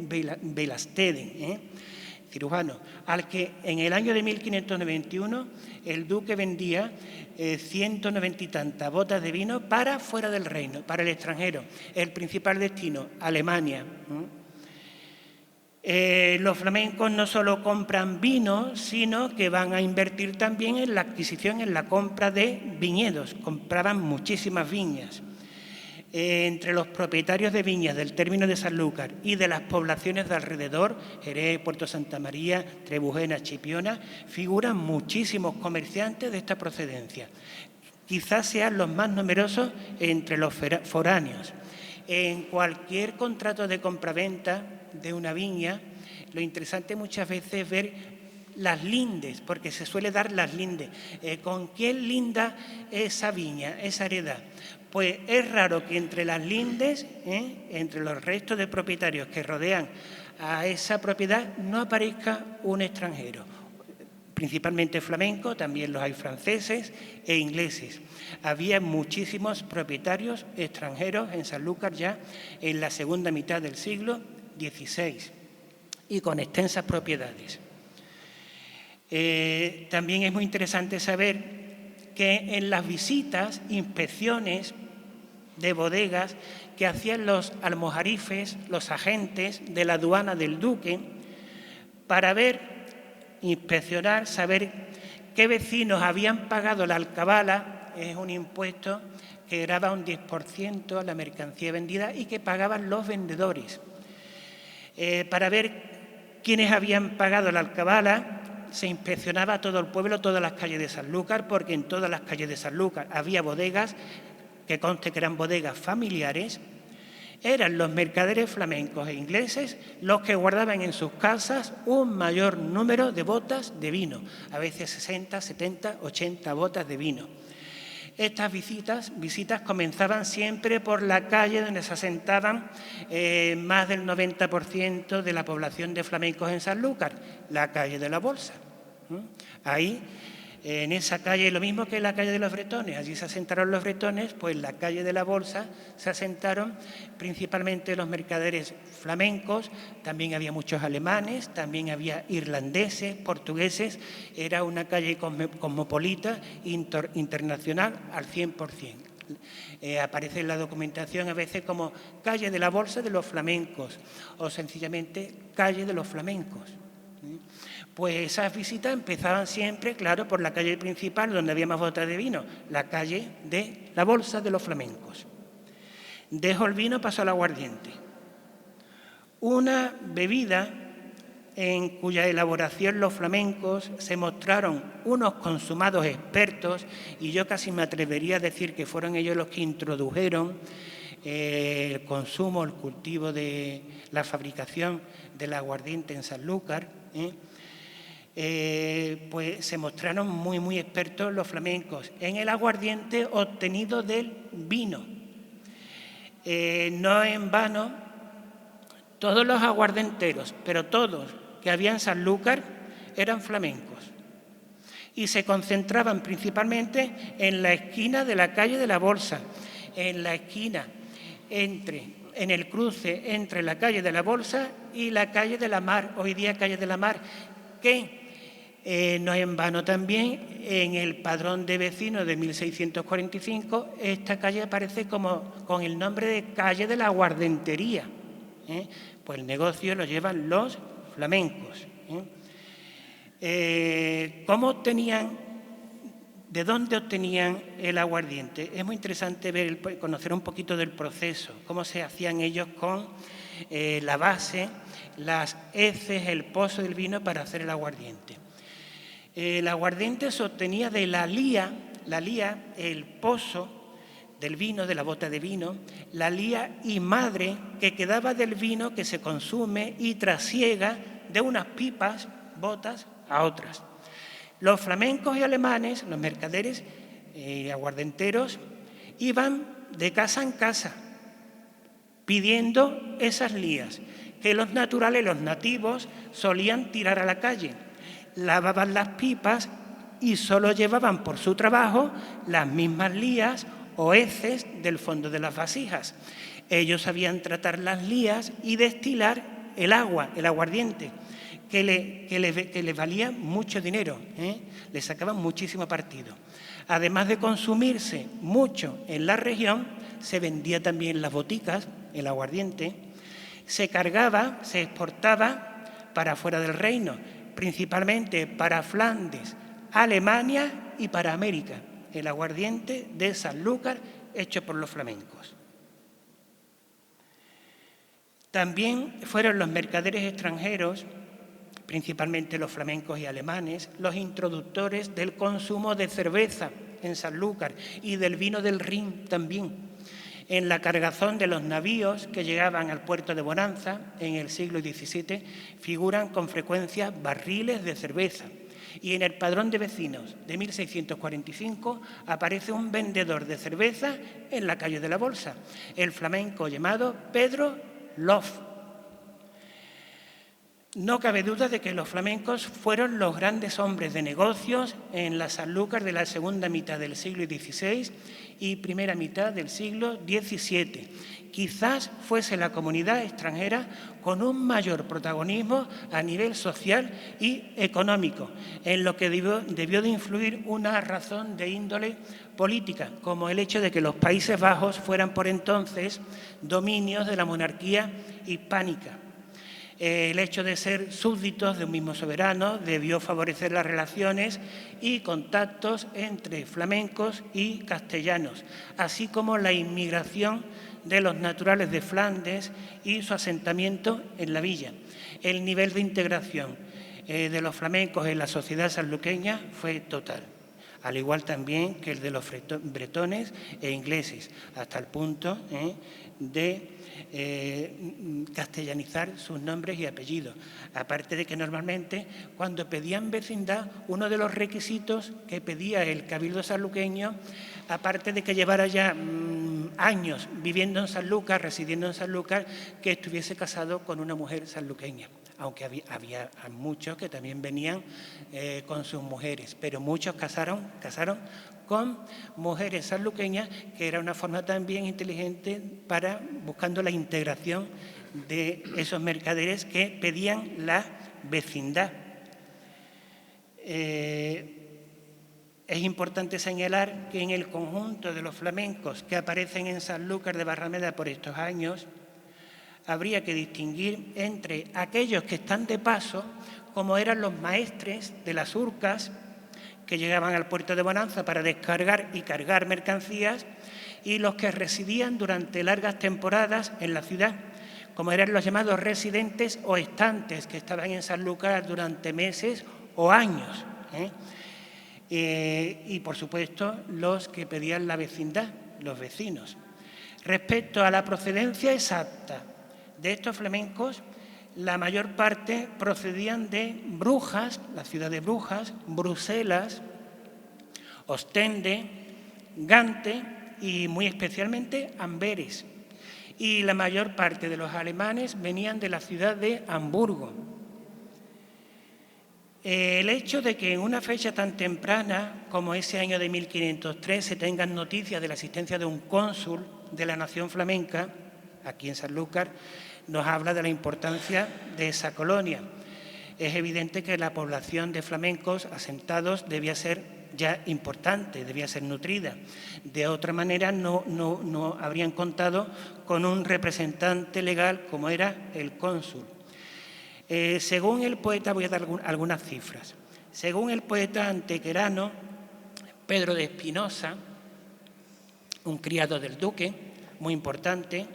Belasteden, cirujano, al que en el año de 1591 el duque vendía 190 y tantas botas de vino para fuera del reino, para el extranjero, el principal destino, Alemania. Los flamencos no solo compran vino, sino que van a invertir también en la adquisición, en la compra de viñedos, compraban muchísimas viñas. Entre los propietarios de viñas del término de Sanlúcar y de las poblaciones de alrededor, Jerez, Puerto Santa María, Trebujena, Chipiona, figuran muchísimos comerciantes de esta procedencia. Quizás sean los más numerosos entre los foráneos. En cualquier contrato de compraventa de una viña, lo interesante muchas veces es ver las lindes, porque se suele dar las lindes. ¿Con quién linda esa viña, esa heredad? Pues es raro que entre las lindes, entre los restos de propietarios que rodean a esa propiedad, no aparezca un extranjero. Principalmente flamenco, también los hay franceses e ingleses. Había muchísimos propietarios extranjeros en Sanlúcar ya en la segunda mitad del siglo XVI y con extensas propiedades. También es muy interesante saber que en las visitas, inspecciones de bodegas que hacían los almojarifes, los agentes de la aduana del duque, para inspeccionar, saber qué vecinos habían pagado la alcabala, es un impuesto que grava un 10% a la mercancía vendida y que pagaban los vendedores. Para ver quiénes habían pagado la alcabala, se inspeccionaba todo el pueblo, todas las calles de Sanlúcar, porque en todas las calles de Sanlúcar había bodegas, que conste que eran bodegas familiares. Eran los mercaderes flamencos e ingleses los que guardaban en sus casas un mayor número de botas de vino, a veces 60, 70, 80 botas de vino. Estas visitas comenzaban siempre por la calle donde se asentaban más del 90% de la población de flamencos en Sanlúcar, la calle de la Bolsa. Ahí, en esa calle, lo mismo que en la calle de los Bretones, allí se asentaron los bretones, pues en la calle de la Bolsa se asentaron principalmente los mercaderes flamencos, también había muchos alemanes, también había irlandeses, portugueses, era una calle cosmopolita, internacional al 100%. Aparece en la documentación a veces como calle de la Bolsa de los flamencos o sencillamente calle de los flamencos. Pues esas visitas empezaban siempre, claro, por la calle principal donde había más botas de vino, la calle de la Bolsa de los flamencos. Dejo el vino, paso al aguardiente. Una bebida en cuya elaboración los flamencos se mostraron unos consumados expertos, y yo casi me atrevería a decir que fueron ellos los que introdujeron el consumo, el cultivo de la fabricación del aguardiente en Sanlúcar, pues se mostraron muy expertos los flamencos en el aguardiente obtenido del vino. No en vano, todos los aguardenteros, pero todos que había en Sanlúcar, eran flamencos y se concentraban principalmente en la esquina de la calle de la Bolsa, en la esquina en el cruce entre la calle de la Bolsa y la calle de la Mar, hoy día calle de la Mar, que no en vano también en el padrón de vecinos de 1645 esta calle aparece como con el nombre de calle de la Aguardentería. Pues el negocio lo llevan los flamencos. ¿Cómo obtenían, de dónde obtenían el aguardiente? Es muy interesante conocer un poquito del proceso, cómo se hacían ellos con la base, las heces, el pozo del vino para hacer el aguardiente. El aguardiente se obtenía de la lía, el pozo del vino, de la bota de vino, la lía y madre que quedaba del vino que se consume y trasiega de unas pipas, botas, a otras. Los flamencos y alemanes, los mercaderes aguardenteros, iban de casa en casa pidiendo esas lías que los naturales, los nativos, solían tirar a la calle. Lavaban las pipas y solo llevaban por su trabajo las mismas lías o heces del fondo de las vasijas. Ellos sabían tratar las lías y destilar el agua, el aguardiente, que le valía mucho dinero, le sacaban muchísimo partido. Además de consumirse mucho en la región, se vendía también en las boticas, el aguardiente, se cargaba, se exportaba para fuera del reino, principalmente para Flandes, Alemania y para América, el aguardiente de Sanlúcar hecho por los flamencos. También fueron los mercaderes extranjeros, principalmente los flamencos y alemanes, los introductores del consumo de cerveza en Sanlúcar y del vino del Rin también. En la cargazón de los navíos que llegaban al puerto de Bonanza en el siglo XVII figuran con frecuencia barriles de cerveza. Y en el padrón de vecinos de 1645 aparece un vendedor de cerveza en la calle de la Bolsa, el flamenco llamado Pedro Lof. No cabe duda de que los flamencos fueron los grandes hombres de negocios en la Sanlúcar de la segunda mitad del siglo XVI y primera mitad del siglo XVII. Quizás fuese la comunidad extranjera con un mayor protagonismo a nivel social y económico, en lo que debió de influir una razón de índole política, como el hecho de que los Países Bajos fueran por entonces dominios de la monarquía hispánica. El hecho de ser súbditos de un mismo soberano debió favorecer las relaciones y contactos entre flamencos y castellanos, así como la inmigración de los naturales de Flandes y su asentamiento en la villa. El nivel de integración de los flamencos en la sociedad sanluqueña fue total, al igual también que el de los bretones e ingleses, hasta el punto de castellanizar sus nombres y apellidos. Aparte de que normalmente cuando pedían vecindad, uno de los requisitos que pedía el cabildo sanluqueño, aparte de que llevara ya años viviendo en Sanlúcar, residiendo en Sanlúcar, que estuviese casado con una mujer sanluqueña. Aunque había muchos que también venían con sus mujeres, pero muchos casaron con mujeres sanluqueñas, que era una forma también inteligente para buscando la integración de esos mercaderes que pedían la vecindad. Es importante señalar que en el conjunto de los flamencos que aparecen en Sanlúcar de Barrameda por estos años, habría que distinguir entre aquellos que están de paso, como eran los maestres de las urcas, que llegaban al puerto de Bonanza para descargar y cargar mercancías, y los que residían durante largas temporadas en la ciudad, como eran los llamados residentes o estantes, que estaban en Sanlúcar durante meses o años, y, por supuesto, los que pedían la vecindad, los vecinos. Respecto a la procedencia exacta de estos flamencos, la mayor parte procedían de Brujas, la ciudad de Brujas, Bruselas, Ostende, Gante y, muy especialmente, Amberes. Y la mayor parte de los alemanes venían de la ciudad de Hamburgo. El hecho de que en una fecha tan temprana como ese año de 1503 se tengan noticias de la existencia de un cónsul de la nación flamenca, aquí en Sanlúcar, nos habla de la importancia de esa colonia. Es evidente que la población de flamencos asentados debía ser ya importante, debía ser nutrida. De otra manera no habrían contado con un representante legal como era el cónsul. Según el poeta, voy a dar algunas cifras. Según el poeta antequerano Pedro de Espinosa, un criado del duque, muy importante,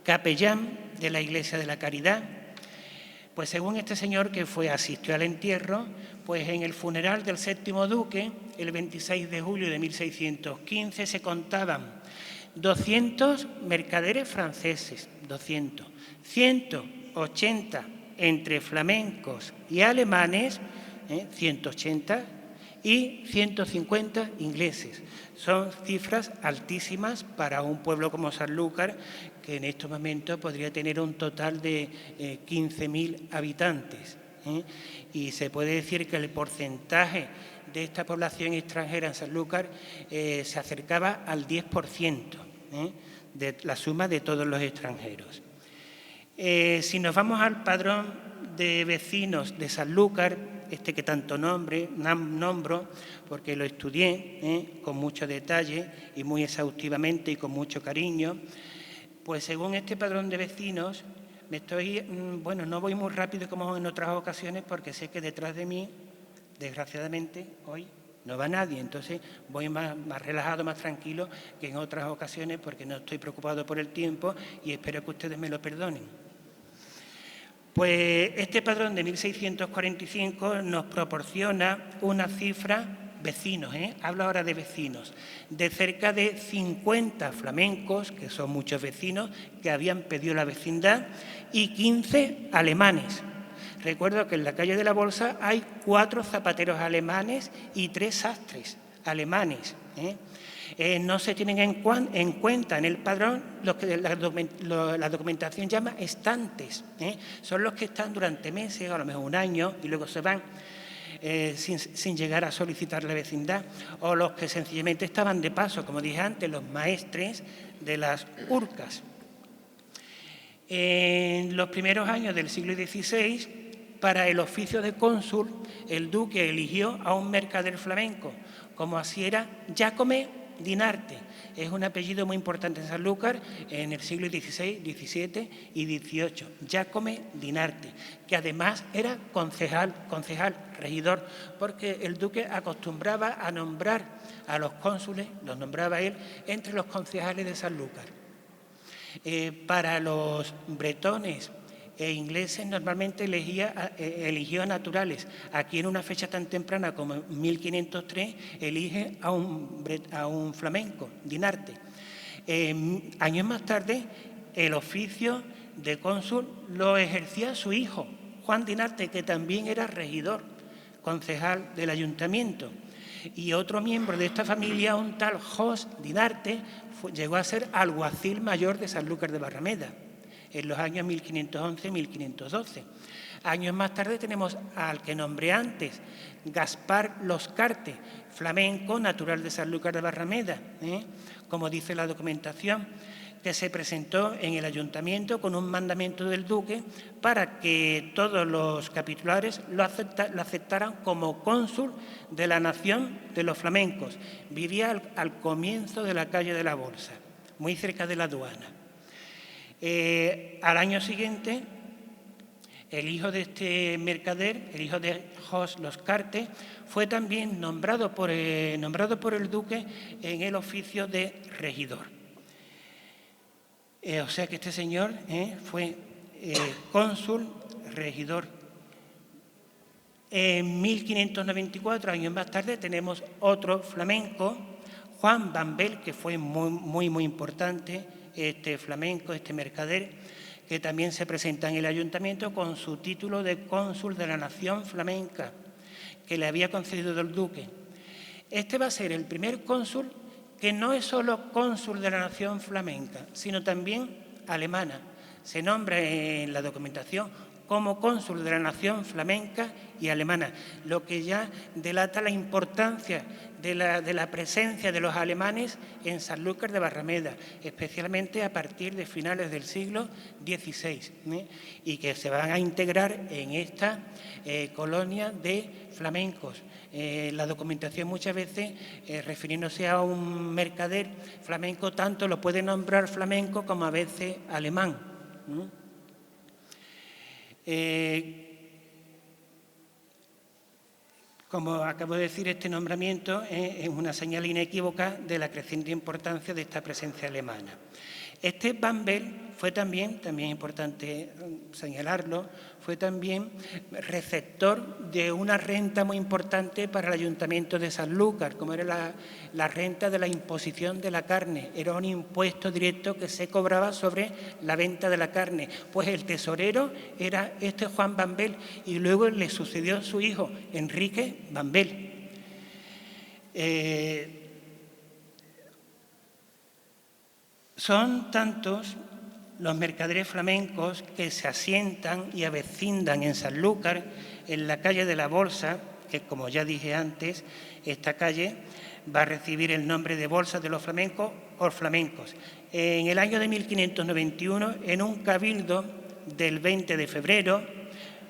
capellán de la Iglesia de la Caridad, pues según este señor que asistió al entierro, pues en el funeral del séptimo duque, el 26 de julio de 1615, se contaban 200 mercaderes franceses, 200, 180 entre flamencos y alemanes, 180, y 150 ingleses. Son cifras altísimas para un pueblo como Sanlúcar, que en estos momentos podría tener un total de 15.000 habitantes. Y se puede decir que el porcentaje de esta población extranjera en Sanlúcar se acercaba al 10% de la suma de todos los extranjeros. Si nos vamos al padrón de vecinos de Sanlúcar, que tanto nombro, porque lo estudié con mucho detalle y muy exhaustivamente y con mucho cariño, pues según este padrón de vecinos, no voy muy rápido como en otras ocasiones porque sé que detrás de mí, desgraciadamente, hoy no va nadie, entonces voy más relajado, más tranquilo que en otras ocasiones porque no estoy preocupado por el tiempo y espero que ustedes me lo perdonen. Pues este padrón de 1645 nos proporciona una cifra, vecinos, hablo ahora de vecinos, de cerca de 50 flamencos, que son muchos vecinos, que habían pedido la vecindad, y 15 alemanes. Recuerdo que en la calle de la Bolsa hay 4 zapateros alemanes y 3 sastres alemanes. No se tienen en cuenta en el padrón lo que la documentación llama estantes. Son los que están durante meses, a lo mejor un año, y luego se van sin llegar a solicitar la vecindad, o los que sencillamente estaban de paso, como dije antes, los maestres de las urcas. En los primeros años del siglo XVI, para el oficio de cónsul, el duque eligió a un mercader flamenco, como así era Jacome Dinarte. Es un apellido muy importante en Sanlúcar en el siglo XVI, XVII y XVIII. Jacome Dinarte, que además era concejal, regidor, porque el duque acostumbraba a nombrar a los cónsules, los nombraba él, entre los concejales de Sanlúcar. Para los bretones e ingleses normalmente eligió a naturales. Aquí en una fecha tan temprana como 1503 elige a un flamenco, Dinarte. Años más tarde el oficio de cónsul lo ejercía su hijo, Juan Dinarte, que también era regidor, concejal del ayuntamiento. Y otro miembro de esta familia, un tal Jos Dinarte, llegó a ser alguacil mayor de Sanlúcar de Barrameda en los años 1511-1512. Años más tarde tenemos al que nombré antes, Gaspar Loscarte, flamenco natural de Sanlúcar de Barrameda, como dice la documentación, que se presentó en el ayuntamiento con un mandamiento del duque para que todos los capitulares lo aceptaran como cónsul de la nación de los flamencos. Vivía al comienzo de la calle de la Bolsa, muy cerca de la aduana. Al año siguiente, el hijo de este mercader, el hijo de Jos Loscarte, fue también nombrado por el duque en el oficio de regidor. O sea que este señor fue cónsul, regidor. En 1594, años más tarde, tenemos otro flamenco, Juan Bambel, que fue muy importante, este flamenco, este mercader, que también se presenta en el ayuntamiento con su título de cónsul de la nación flamenca, que le había concedido el duque. Este va a ser el primer cónsul que no es solo cónsul de la nación flamenca, sino también alemana. Se nombra en la documentación como cónsul de la nación flamenca y alemana, lo que ya delata la importancia de la presencia de los alemanes en Sanlúcar de Barrameda, especialmente a partir de finales del siglo XVI, y que se van a integrar en esta colonia de flamencos. La documentación muchas veces, refiriéndose a un mercader flamenco, tanto lo puede nombrar flamenco como a veces alemán. Como acabo de decir, este nombramiento es una señal inequívoca de la creciente importancia de esta presencia alemana. Este Bambel fue también importante señalarlo, fue también receptor de una renta muy importante para el Ayuntamiento de Sanlúcar, como era la renta de la imposición de la carne. Era un impuesto directo que se cobraba sobre la venta de la carne. Pues el tesorero era este Juan Bambel y luego le sucedió su hijo, Enrique Bambel. Son tantos los mercaderes flamencos que se asientan y avecindan en Sanlúcar, en la calle de la Bolsa, que como ya dije antes, esta calle va a recibir el nombre de Bolsa de los Flamencos por flamencos. En el año de 1591, en un cabildo del 20 de febrero,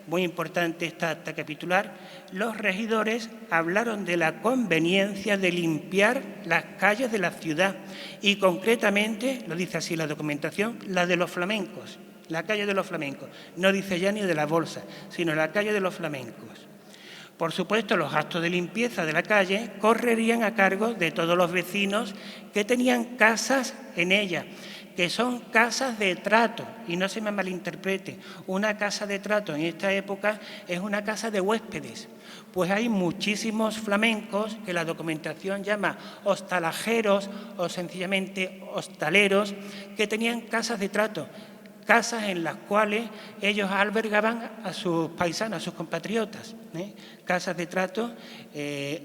muy importante esta acta capitular, los regidores hablaron de la conveniencia de limpiar las calles de la ciudad y concretamente, lo dice así la documentación, la de los flamencos, la calle de los flamencos. No dice ya ni de la Bolsa, sino la calle de los flamencos. Por supuesto, los actos de limpieza de la calle correrían a cargo de todos los vecinos que tenían casas en ella, que son casas de trato, y no se me malinterprete, una casa de trato en esta época es una casa de huéspedes, pues hay muchísimos flamencos que la documentación llama hostalajeros o sencillamente hostaleros, que tenían casas de trato, casas en las cuales ellos albergaban a sus paisanos, a sus compatriotas, casas de trato,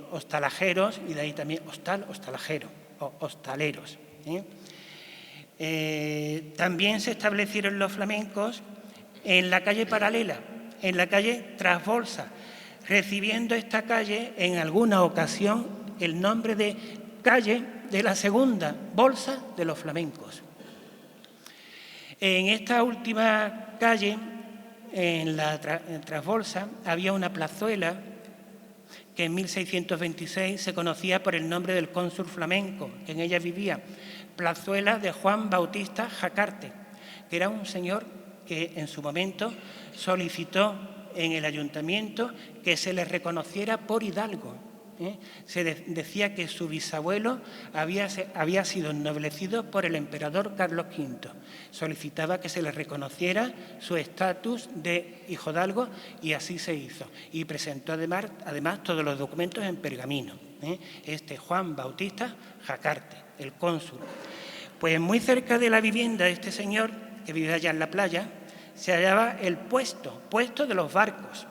hostalajeros, y de ahí también hostalajero o hostaleros. También se establecieron los flamencos en la calle paralela, en la calle Trasbolsa, recibiendo esta calle en alguna ocasión el nombre de calle de la segunda bolsa de los flamencos. En esta última calle, en la Trasbolsa, había una plazuela que en 1626 se conocía por el nombre del cónsul flamenco, que en ella vivía, plazuela de Juan Bautista Jacarte, que era un señor que en su momento solicitó en el ayuntamiento que se le reconociera por hidalgo. Se decía que su bisabuelo había sido ennoblecido por el emperador Carlos V. Solicitaba que se le reconociera su estatus de hijodalgo y así se hizo. Y presentó además todos los documentos en pergamino. Este Juan Bautista Jacarte, el cónsul. Pues muy cerca de la vivienda de este señor, que vivía allá en la playa, se hallaba el puesto de los barcos,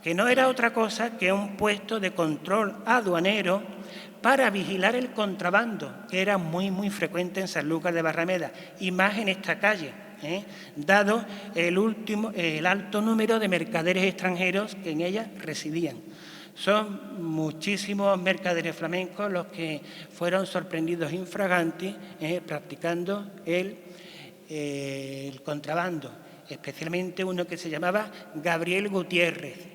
que no era otra cosa que un puesto de control aduanero para vigilar el contrabando, que era muy frecuente en Sanlúcar de Barrameda, y más en esta calle, dado el alto número de mercaderes extranjeros que en ella residían. Son muchísimos mercaderes flamencos los que fueron sorprendidos infraganti practicando el contrabando, especialmente uno que se llamaba Gabriel Gutiérrez,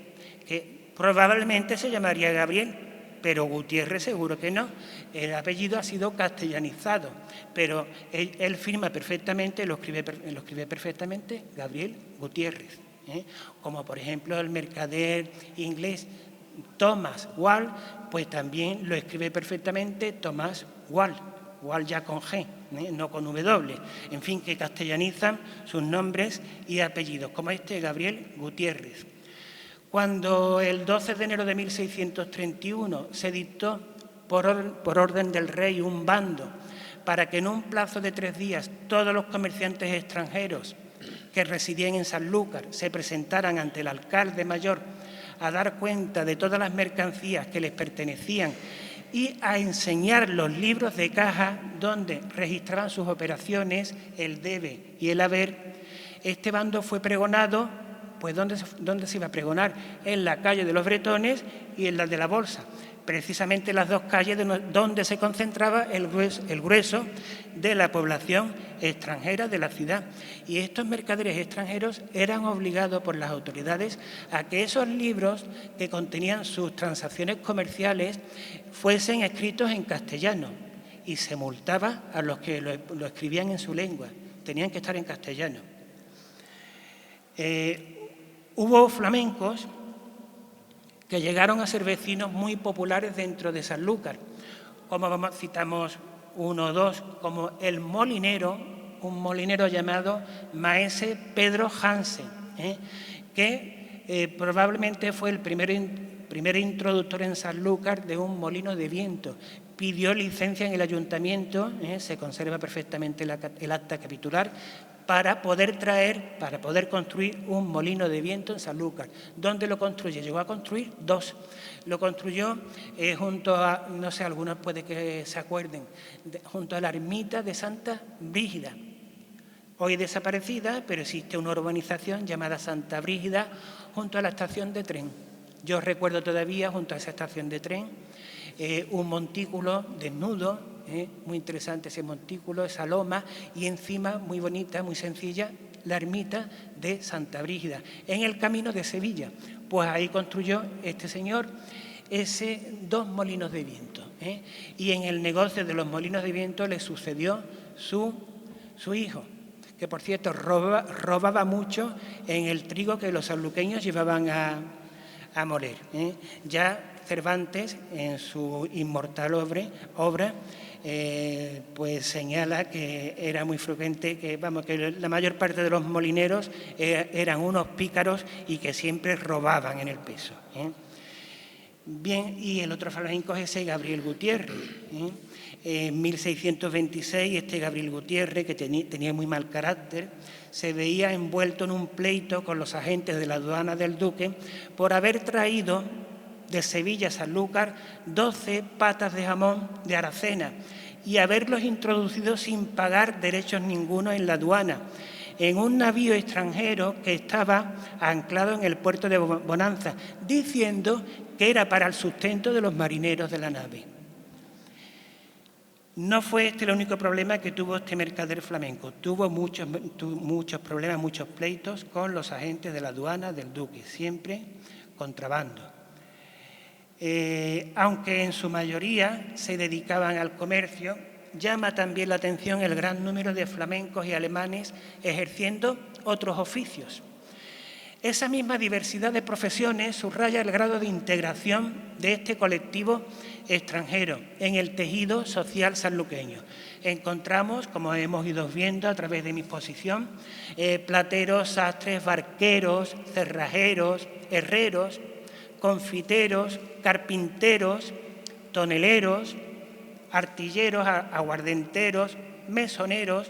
que probablemente se llamaría Gabriel, pero Gutiérrez seguro que no. El apellido ha sido castellanizado, pero él firma perfectamente, lo escribe perfectamente, Gabriel Gutiérrez. Como por ejemplo el mercader inglés Thomas Wall, pues también lo escribe perfectamente Thomas Wall. igual ya con G, no con W, en fin, que castellanizan sus nombres y apellidos, como este Gabriel Gutiérrez. Cuando el 12 de enero de 1631 se dictó por orden del rey un bando para que en un plazo de 3 días todos los comerciantes extranjeros que residían en Sanlúcar se presentaran ante el alcalde mayor a dar cuenta de todas las mercancías que les pertenecían y a enseñar los libros de caja donde registraban sus operaciones, el debe y el haber, este bando fue pregonado, pues ¿dónde se iba a pregonar? En la calle de los Bretones y en la de la Bolsa, precisamente las dos calles donde se concentraba el grueso de la población extranjera de la ciudad. Y estos mercaderes extranjeros eran obligados por las autoridades a que esos libros que contenían sus transacciones comerciales fuesen escritos en castellano y se multaba a los que lo escribían en su lengua. Tenían que estar en castellano. Hubo flamencos que llegaron a ser vecinos muy populares dentro de Sanlúcar, como citamos uno o dos, como el molinero, un molinero llamado Maese Pedro Hansen, que probablemente fue el primer introductor en Sanlúcar de un molino de viento. Pidió licencia en el ayuntamiento, se conserva perfectamente el acta capitular, para poder construir un molino de viento en Sanlúcar. ¿Dónde lo construye? Llegó a construir 2. Lo construyó junto a, no sé, algunos puede que se acuerden, junto a la ermita de Santa Brígida. Hoy desaparecida, pero existe una urbanización llamada Santa Brígida junto a la estación de tren. Yo recuerdo todavía, junto a esa estación de tren, un montículo desnudo, muy interesante ese montículo, esa loma, y encima, muy bonita, muy sencilla, la ermita de Santa Brígida, en el camino de Sevilla. Pues ahí construyó este señor 2 molinos de viento. Y en el negocio de los molinos de viento le sucedió su hijo, que por cierto robaba mucho en el trigo que los sanluqueños llevaban a moler. Ya Cervantes, en su inmortal obra, pues señala que era muy frecuente que la mayor parte de los molineros eran unos pícaros y que siempre robaban en el peso. Bien, y el otro flamenco es ese Gabriel Gutiérrez. En 1626 este Gabriel Gutiérrez, que tenía muy mal carácter, se veía envuelto en un pleito con los agentes de la aduana del Duque por haber traído de Sevilla a Sanlúcar 12 patas de jamón de Aracena y haberlos introducido sin pagar derechos ninguno en la aduana, en un navío extranjero que estaba anclado en el puerto de Bonanza, diciendo que era para el sustento de los marineros de la nave. No fue este el único problema que tuvo este mercader flamenco. Tuvo muchos problemas, muchos pleitos con los agentes de la aduana del Duque, siempre contrabando. Aunque en su mayoría se dedicaban al comercio, llama también la atención el gran número de flamencos y alemanes ejerciendo otros oficios. Esa misma diversidad de profesiones subraya el grado de integración de este colectivo extranjero en el tejido social sanluqueño. Encontramos, como hemos ido viendo a través de mi exposición, plateros, sastres, barqueros, cerrajeros, herreros, confiteros, carpinteros, toneleros, artilleros, aguardenteros, mesoneros,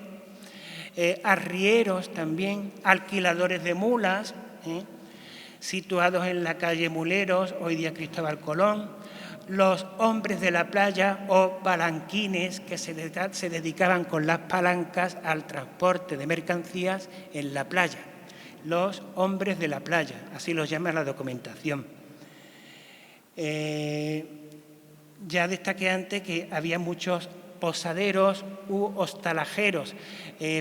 arrieros también, alquiladores de mulas, situados en la calle Muleros, hoy día Cristóbal Colón, los hombres de la playa o palanquines que se dedicaban con las palancas al transporte de mercancías en la playa. Los hombres de la playa, así los llama la documentación. Ya destaqué antes que había muchos posaderos u hostalajeros.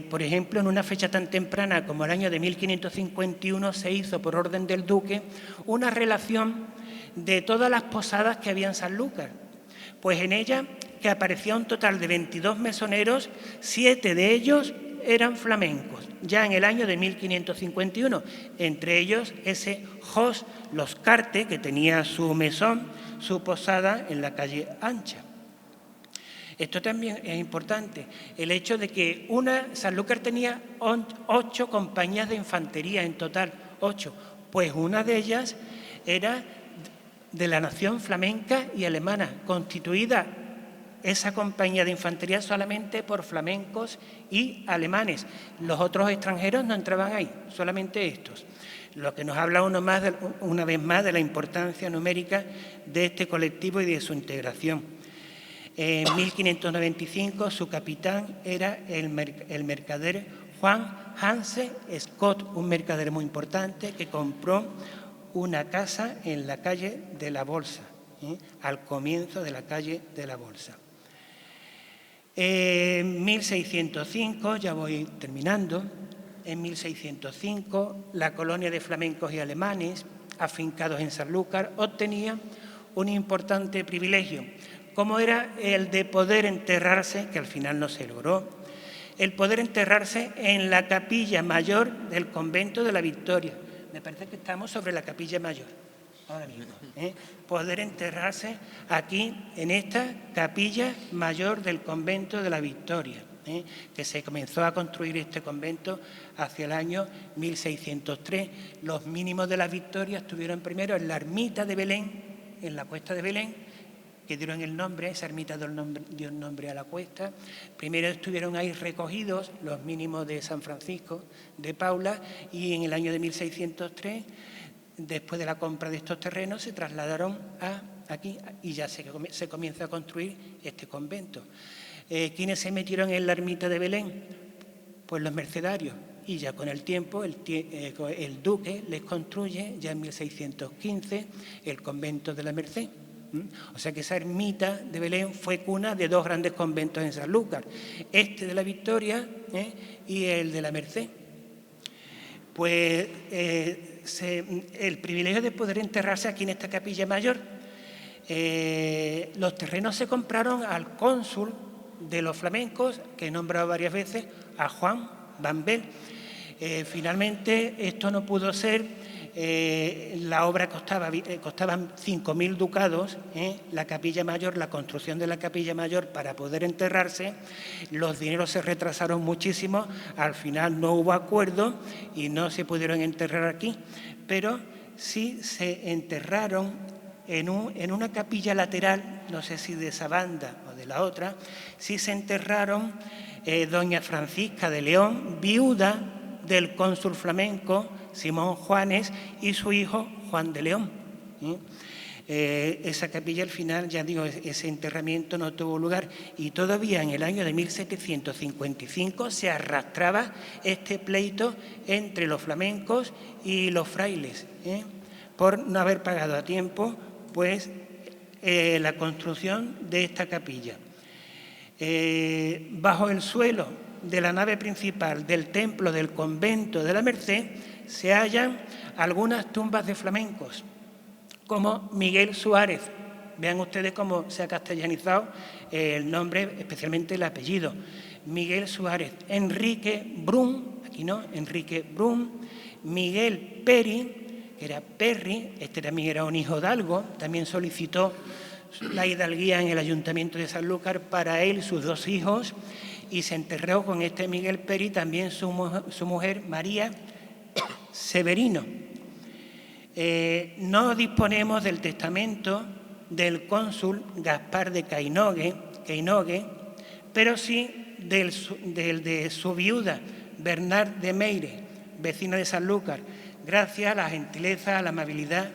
Por ejemplo, en una fecha tan temprana como el año de 1551 se hizo por orden del Duque una relación de todas las posadas que había en Sanlúcar. Pues en ella, que aparecía un total de 22 mesoneros, 7 de ellos eran flamencos, ya en el año de 1551, entre ellos ese Jos Los Carte, que tenía su mesón, su posada en la calle Ancha. Esto también es importante, el hecho de que Sanlúcar tenía 8 compañías de infantería en total, 8, pues una de ellas era de la nación flamenca y alemana, constituida esa compañía de infantería solamente por flamencos y alemanes. Los otros extranjeros no entraban ahí, solamente estos. Lo que nos habla una vez más de la importancia numérica de este colectivo y de su integración. En 1595 su capitán era el mercader Juan Hanse Scott, un mercader muy importante que compró una casa en la calle de la Bolsa, al comienzo de la calle de la Bolsa. En 1605, ya voy terminando, en 1605 la colonia de flamencos y alemanes afincados en Sanlúcar obtenía un importante privilegio, como era el de poder enterrarse, que al final no se logró, el poder enterrarse en la capilla mayor del convento de la Victoria. Me parece que estamos sobre la capilla mayor, ahora mismo. Poder enterrarse aquí, en esta capilla mayor del convento de la Victoria, que se comenzó a construir este convento hacia el año 1603. Los mínimos de la Victoria estuvieron primero en la ermita de Belén, en la cuesta de Belén, que dieron el nombre, esa ermita dio el nombre a la cuesta. Primero estuvieron ahí recogidos los mínimos de San Francisco de Paula y en el año de 1603, después de la compra de estos terrenos, se trasladaron aquí y ya se comienza a construir este convento. ¿Quiénes se metieron en la ermita de Belén? Pues los mercedarios. Y ya con el tiempo el duque les construye, ya en 1615, el convento de la Merced. O sea que esa ermita de Belén fue cuna de 2 grandes conventos en Sanlúcar, este de la Victoria y el de la Merced. Pues el privilegio de poder enterrarse aquí en esta capilla mayor, los terrenos se compraron al cónsul de los flamencos, que he nombrado varias veces, a Juan Van Bel. Finalmente esto no pudo ser. La obra costaba 5.000 ducados, la capilla mayor, la construcción de la capilla mayor para poder enterrarse. Los dineros se retrasaron muchísimo, al final no hubo acuerdo y no se pudieron enterrar aquí, pero sí se enterraron en una capilla lateral, no sé si de esa banda o de la otra, sí se enterraron doña Francisca de León, viuda del cónsul flamenco Simón Juanes y su hijo Juan de León. Esa capilla al final, ya digo, ese enterramiento no tuvo lugar y todavía en el año de 1755 se arrastraba este pleito entre los flamencos y los frailes, por no haber pagado a tiempo pues la construcción de esta capilla. Bajo el suelo de la nave principal del templo del convento de la Merced se hallan algunas tumbas de flamencos, como Miguel Suárez. Vean ustedes cómo se ha castellanizado el nombre, especialmente el apellido. Miguel Suárez, Enrique Brun, aquí no, Enrique Brun, Miguel Peri, que era Perry, este también era un hijo de algo, también solicitó la hidalguía en el ayuntamiento de Sanlúcar para él y sus 2 hijos, y se enterró con este Miguel Peri también su mujer María Severino. No disponemos del testamento del cónsul Gaspar de Cainogue, pero sí del de su viuda Bernard de Meire, vecina de Sanlúcar, gracias a la gentileza, a la amabilidad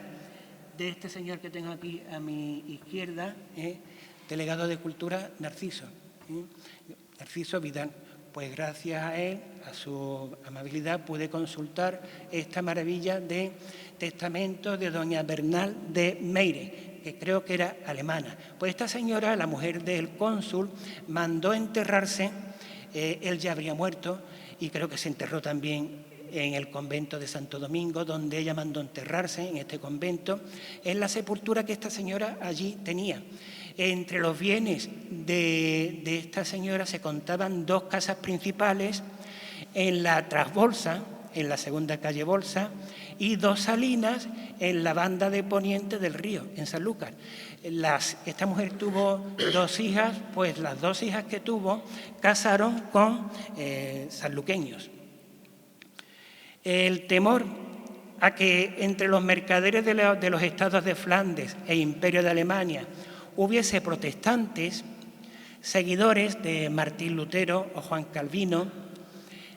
de este señor que tengo aquí a mi izquierda, delegado de Cultura, Narciso Vidal. Pues gracias a él, a su amabilidad, pude consultar esta maravilla de testamento de doña Bernal de Meire, que creo que era alemana. Pues esta señora, la mujer del cónsul, mandó enterrarse, él ya habría muerto, y creo que se enterró también en el convento de Santo Domingo, donde ella mandó enterrarse, en este convento, en la sepultura que esta señora allí tenía. Entre los bienes de esta señora se contaban 2 casas principales en la Trasbolsa, en la segunda calle Bolsa, y 2 salinas en la banda de poniente del río, en Sanlúcar. Esta mujer tuvo 2 hijas, pues las 2 hijas que tuvo casaron con sanluqueños. El temor a que entre los mercaderes de los estados de Flandes e Imperio de Alemania hubiese protestantes, seguidores de Martín Lutero o Juan Calvino,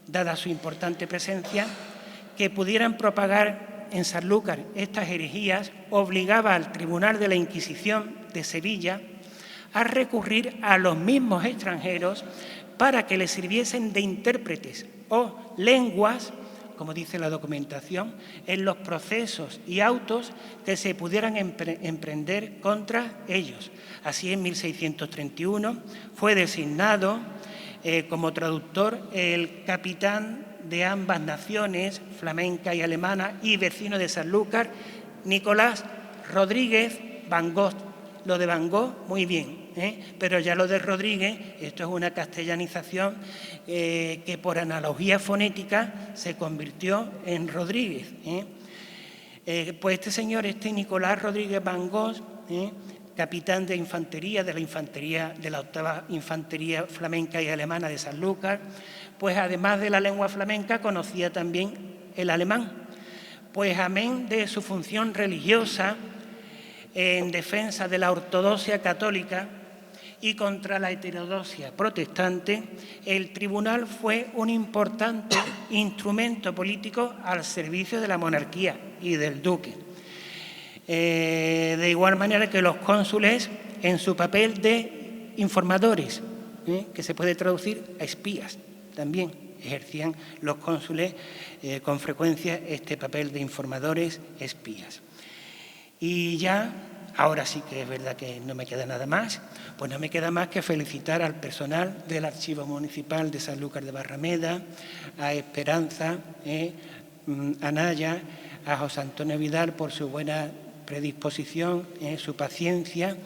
dada su importante presencia, que pudieran propagar en Sanlúcar estas herejías, obligaba al Tribunal de la Inquisición de Sevilla a recurrir a los mismos extranjeros para que les sirviesen de intérpretes o lenguas, como dice la documentación, en los procesos y autos que se pudieran emprender contra ellos. Así, en 1631 fue designado como traductor el capitán de ambas naciones, flamenca y alemana, y vecino de Sanlúcar, Nicolás Rodríguez Van Gogh. Lo de Van Gogh, muy bien, pero ya lo de Rodríguez, esto es una castellanización que por analogía fonética se convirtió en Rodríguez. Pues este señor, Nicolás Rodríguez Van Gogh, capitán de infantería, de la 8ª Infantería Flamenca y Alemana de Sanlúcar, pues además de la lengua flamenca conocía también el alemán. Pues amén de su función religiosa en defensa de la ortodoxia católica y contra la heterodoxia protestante, el tribunal fue un importante instrumento político al servicio de la monarquía y del duque. De igual manera que los cónsules en su papel de informadores, que se puede traducir a espías, también ejercían los cónsules con frecuencia este papel de informadores espías. Y ya, ahora sí que es verdad que no me queda nada más, pues no me queda más que felicitar al personal del Archivo Municipal de Sanlúcar de Barrameda, a Esperanza, a Naya, a José Antonio Vidal por su buena predisposición, su paciencia,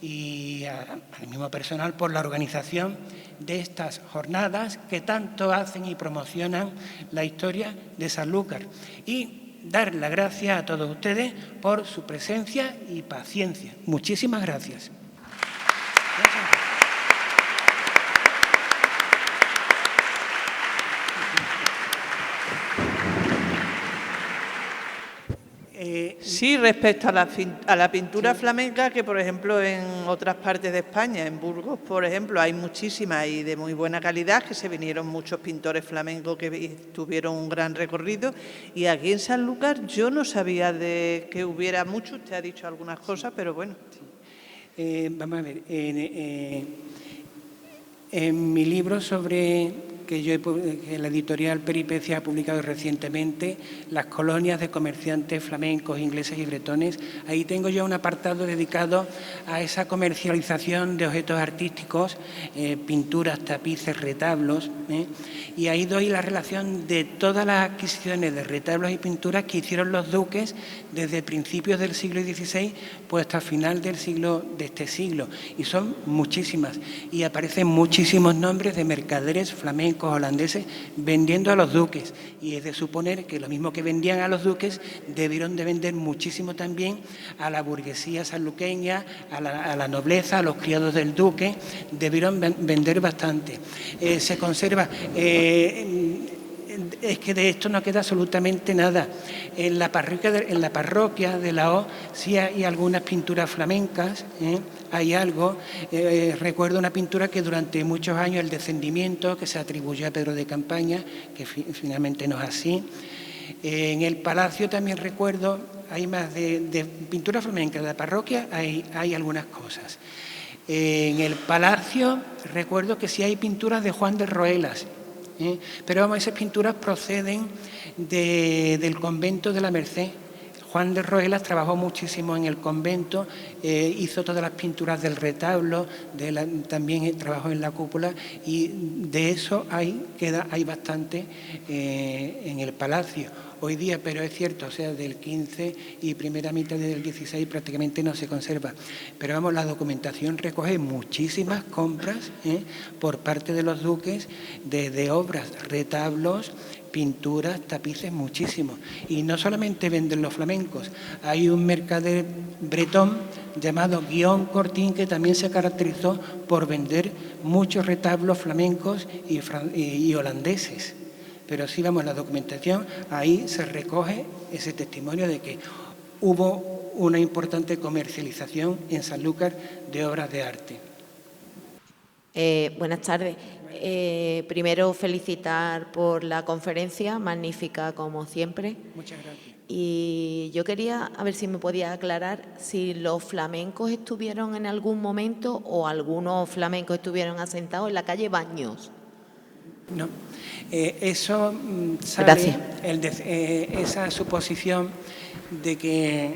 y al mismo personal por la organización de estas jornadas que tanto hacen y promocionan la historia de Sanlúcar. Y dar las gracias a todos ustedes por su presencia y paciencia. Muchísimas gracias. Sí, respecto a la pintura flamenca, que por ejemplo en otras partes de España, en Burgos, por ejemplo, hay muchísimas y de muy buena calidad, que se vinieron muchos pintores flamencos que tuvieron un gran recorrido. Y aquí en Sanlúcar yo no sabía de que hubiera mucho, usted ha dicho algunas cosas, pero bueno. Vamos a ver, en mi libro que la editorial Peripecia ha publicado recientemente, las colonias de comerciantes flamencos, ingleses y bretones, ahí tengo yo un apartado dedicado a esa comercialización de objetos artísticos, pinturas, tapices, retablos, y ahí doy la relación de todas las adquisiciones de retablos y pinturas que hicieron los duques desde principios del siglo XVI pues hasta final de este siglo, y son muchísimas, y aparecen muchísimos nombres de mercaderes flamencos holandeses vendiendo a los duques, y es de suponer que lo mismo que vendían a los duques debieron de vender muchísimo también a la burguesía sanluqueña, a la nobleza, a los criados del duque, debieron vender bastante. Se conserva, es que de esto no queda absolutamente nada. En la parroquia de la O sí hay algunas pinturas flamencas, hay algo. Recuerdo una pintura que durante muchos años, el descendimiento, que se atribuyó a Pedro de Campaña, que finalmente no es así. En el palacio también recuerdo, hay más de pintura flamenca de la parroquia, hay algunas cosas. En el palacio recuerdo que sí hay pinturas de Juan de Roelas, pero vamos, esas pinturas proceden del convento de la Merced. Juan de Roelas trabajó muchísimo en el convento, hizo todas las pinturas del retablo, también trabajó en la cúpula, y de eso hay bastante en el palacio. Hoy día, pero es cierto, o sea, del 15 y primera mitad del 16 prácticamente no se conserva. Pero vamos, la documentación recoge muchísimas compras por parte de los duques de obras, retablos, pinturas, tapices, muchísimo. Y no solamente venden los flamencos, hay un mercader bretón llamado Guillaume Cortin que también se caracterizó por vender muchos retablos flamencos y holandeses. Pero sí, vamos, la documentación, ahí se recoge ese testimonio de que hubo una importante comercialización en Sanlúcar de obras de arte. Buenas tardes. Primero, felicitar por la conferencia, magnífica como siempre. Muchas gracias. Y yo quería, a ver si me podía aclarar, si los flamencos estuvieron en algún momento o algunos flamencos estuvieron asentados en la calle Baños. No, eso sale, Gracias. Esa suposición de que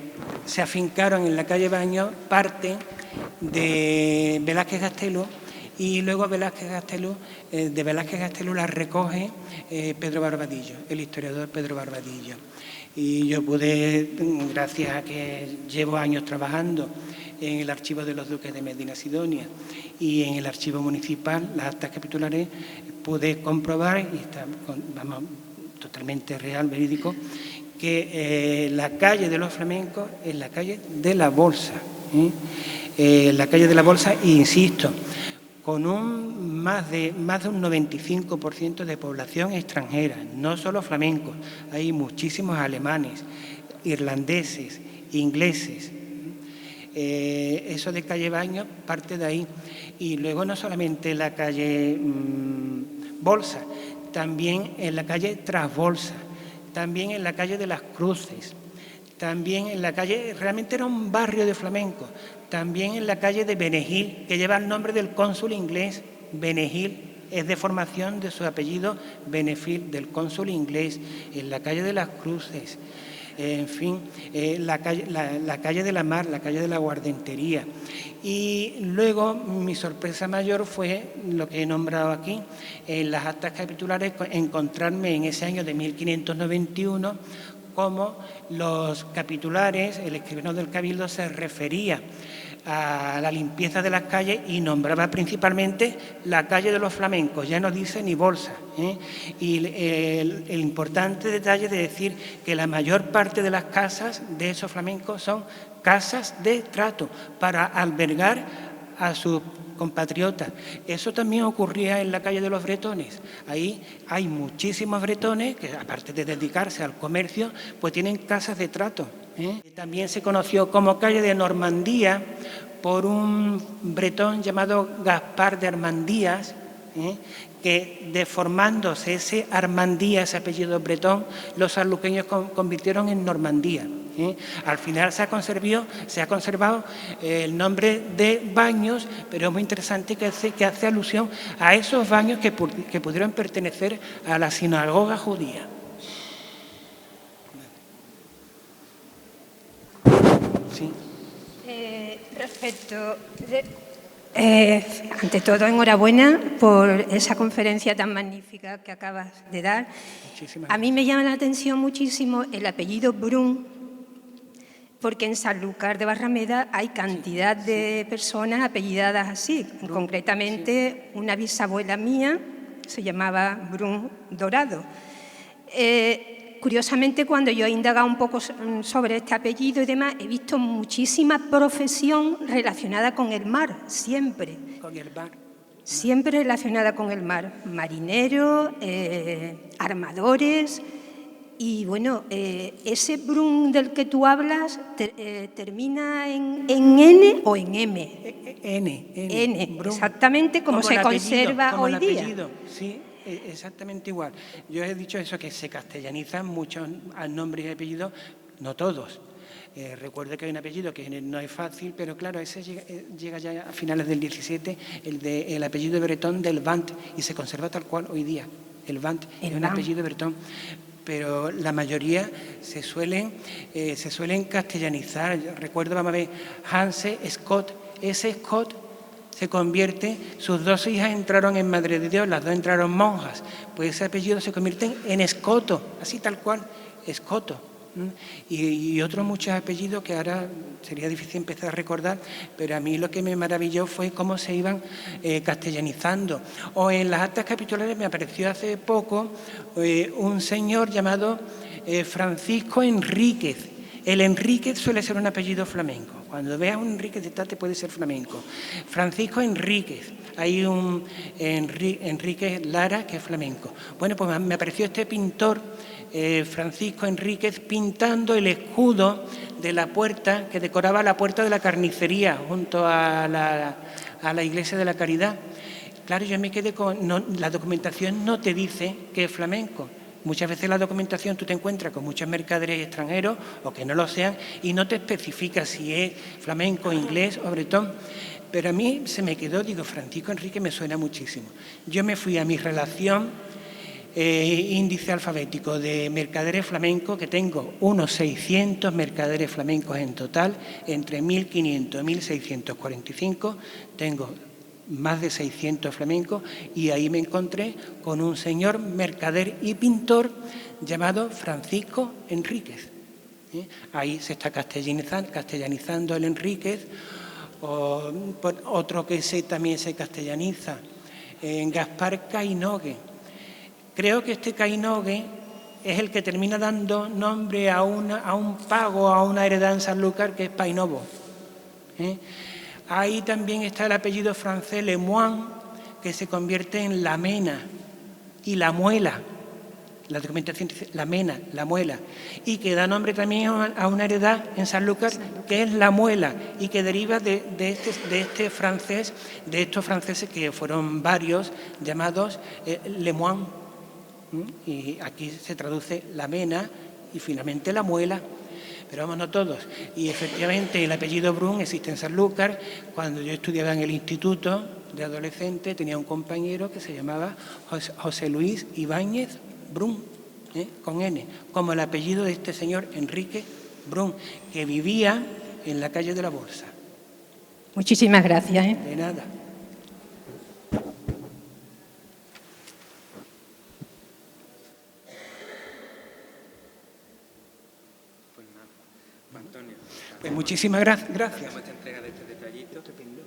se afincaron en la calle Baños parte de Velázquez Gastelu, y luego de Velázquez Gastelu la recoge Pedro Barbadillo, el historiador Pedro Barbadillo. Y yo pude, gracias a que llevo años trabajando en el archivo de los duques de Medina Sidonia y en el archivo municipal, las actas capitulares, pude comprobar, y está totalmente real, verídico, que la calle de los flamencos es la calle de la Bolsa. La calle de la Bolsa, e insisto, con más de un 95% de población extranjera, no solo flamencos, hay muchísimos alemanes, irlandeses, ingleses. Eso de calle Baños parte de ahí. Y luego no solamente la calle Bolsa, también en la calle Trasbolsa, también en la calle de las Cruces, también en la calle, realmente era un barrio de flamencos, también en la calle de Benegil, que lleva el nombre del cónsul inglés. Benegil es deformación de su apellido Benefil, del cónsul inglés, en la calle de las Cruces. En fin, la calle de la Mar, la calle de la Guardentería. Y luego mi sorpresa mayor fue lo que he nombrado aquí, en las actas capitulares, encontrarme en ese año de 1591 como los capitulares, el escribano del Cabildo se refería a la limpieza de las calles y nombraba principalmente la calle de los flamencos, ya no dice ni Bolsa. Y el importante detalle de decir que la mayor parte de las casas de esos flamencos son casas de trato para albergar a sus compatriotas. Eso también ocurría en la calle de los bretones. Ahí hay muchísimos bretones que, aparte de dedicarse al comercio, pues tienen casas de trato. También se conoció como calle de Normandía por un bretón llamado Gaspar de Armandías, que deformándose ese Armandías, ese apellido bretón, los sanluqueños convirtieron en Normandía. Al final se ha conservado el nombre de Baños, pero es muy interesante que hace alusión a esos baños que pudieron pertenecer a la sinagoga judía. Sí. Ante todo, enhorabuena por esa conferencia tan magnífica que acabas de dar. A mí me llama la atención muchísimo el apellido Brun, porque en Sanlúcar de Barrameda hay cantidad de personas apellidadas así. Concretamente, una bisabuela mía se llamaba Brun Dorado. Curiosamente, cuando yo he indagado un poco sobre este apellido y demás, he visto muchísima profesión relacionada con el mar, siempre. Con el mar. Siempre relacionada con el mar. Marineros, armadores. Y bueno, ese Brun del que tú hablas termina en N o en M. N, exactamente como se conserva hoy día. Sí. Exactamente igual. Yo he dicho eso, que se castellanizan muchos nombres y apellidos, no todos. Recuerdo que hay un apellido que no es fácil, pero claro, ese llega ya a finales del 17, el apellido de bretón del Vant, y se conserva tal cual hoy día. El Vant es un apellido bretón. Pero la mayoría se suelen castellanizar. Recuerdo, vamos a ver, Hanse Scott, ese Scott se convierte, sus dos hijas entraron en Madre de Dios, las dos entraron monjas, pues ese apellido se convierte en Escoto, así tal cual, Escoto. Y otros muchos apellidos que ahora sería difícil empezar a recordar, pero a mí lo que me maravilló fue cómo se iban castellanizando. O en las actas capitulares me apareció hace poco un señor llamado Francisco Enríquez. El Enríquez suele ser un apellido flamenco. Cuando veas un Enríquez de Tate puede ser flamenco. Francisco Enríquez. Hay un Enríquez Lara que es flamenco. Bueno, pues me apareció este pintor, Francisco Enríquez, pintando el escudo de la puerta que decoraba la puerta de la carnicería junto a la Iglesia de la Caridad. Claro, yo me quedé con... la documentación no te dice que es flamenco. Muchas veces la documentación tú te encuentras con muchos mercaderes extranjeros o que no lo sean y no te especifica si es flamenco, inglés o bretón. Pero a mí se me quedó, digo, Francisco Enrique me suena muchísimo. Yo me fui a mi relación índice alfabético de mercaderes flamencos, que tengo unos 600 mercaderes flamencos en total, entre 1500 y 1645, tengo más de 600 flamencos, y ahí me encontré con un señor mercader y pintor llamado Francisco Enríquez. Ahí se está castellanizando el Enríquez. Otro que también se castellaniza, Gaspar Cainogue. Creo que este Cainogue es el que termina dando nombre a un pago, a una heredad en Sanlúcar, que es Painovo. Ahí también está el apellido francés Lemoine, que se convierte en La Mena y La Muela. La documentación dice La Mena, La Muela, y que da nombre también a una heredad en Sanlúcar, que es La Muela, y que deriva de este francés, de estos franceses que fueron varios, llamados Lemoine. Y aquí se traduce La Mena y finalmente La Muela. Pero vámonos todos. Y efectivamente el apellido Brun existe en Sanlúcar. Cuando yo estudiaba en el instituto de adolescente tenía un compañero que se llamaba José Luis Ibáñez Brun, con N, como el apellido de este señor Enrique Brun, que vivía en la calle de la Bolsa. Muchísimas gracias. De nada. Pues muchísimas gracias. Hacemos esta entrega de este detallito. Estupendo.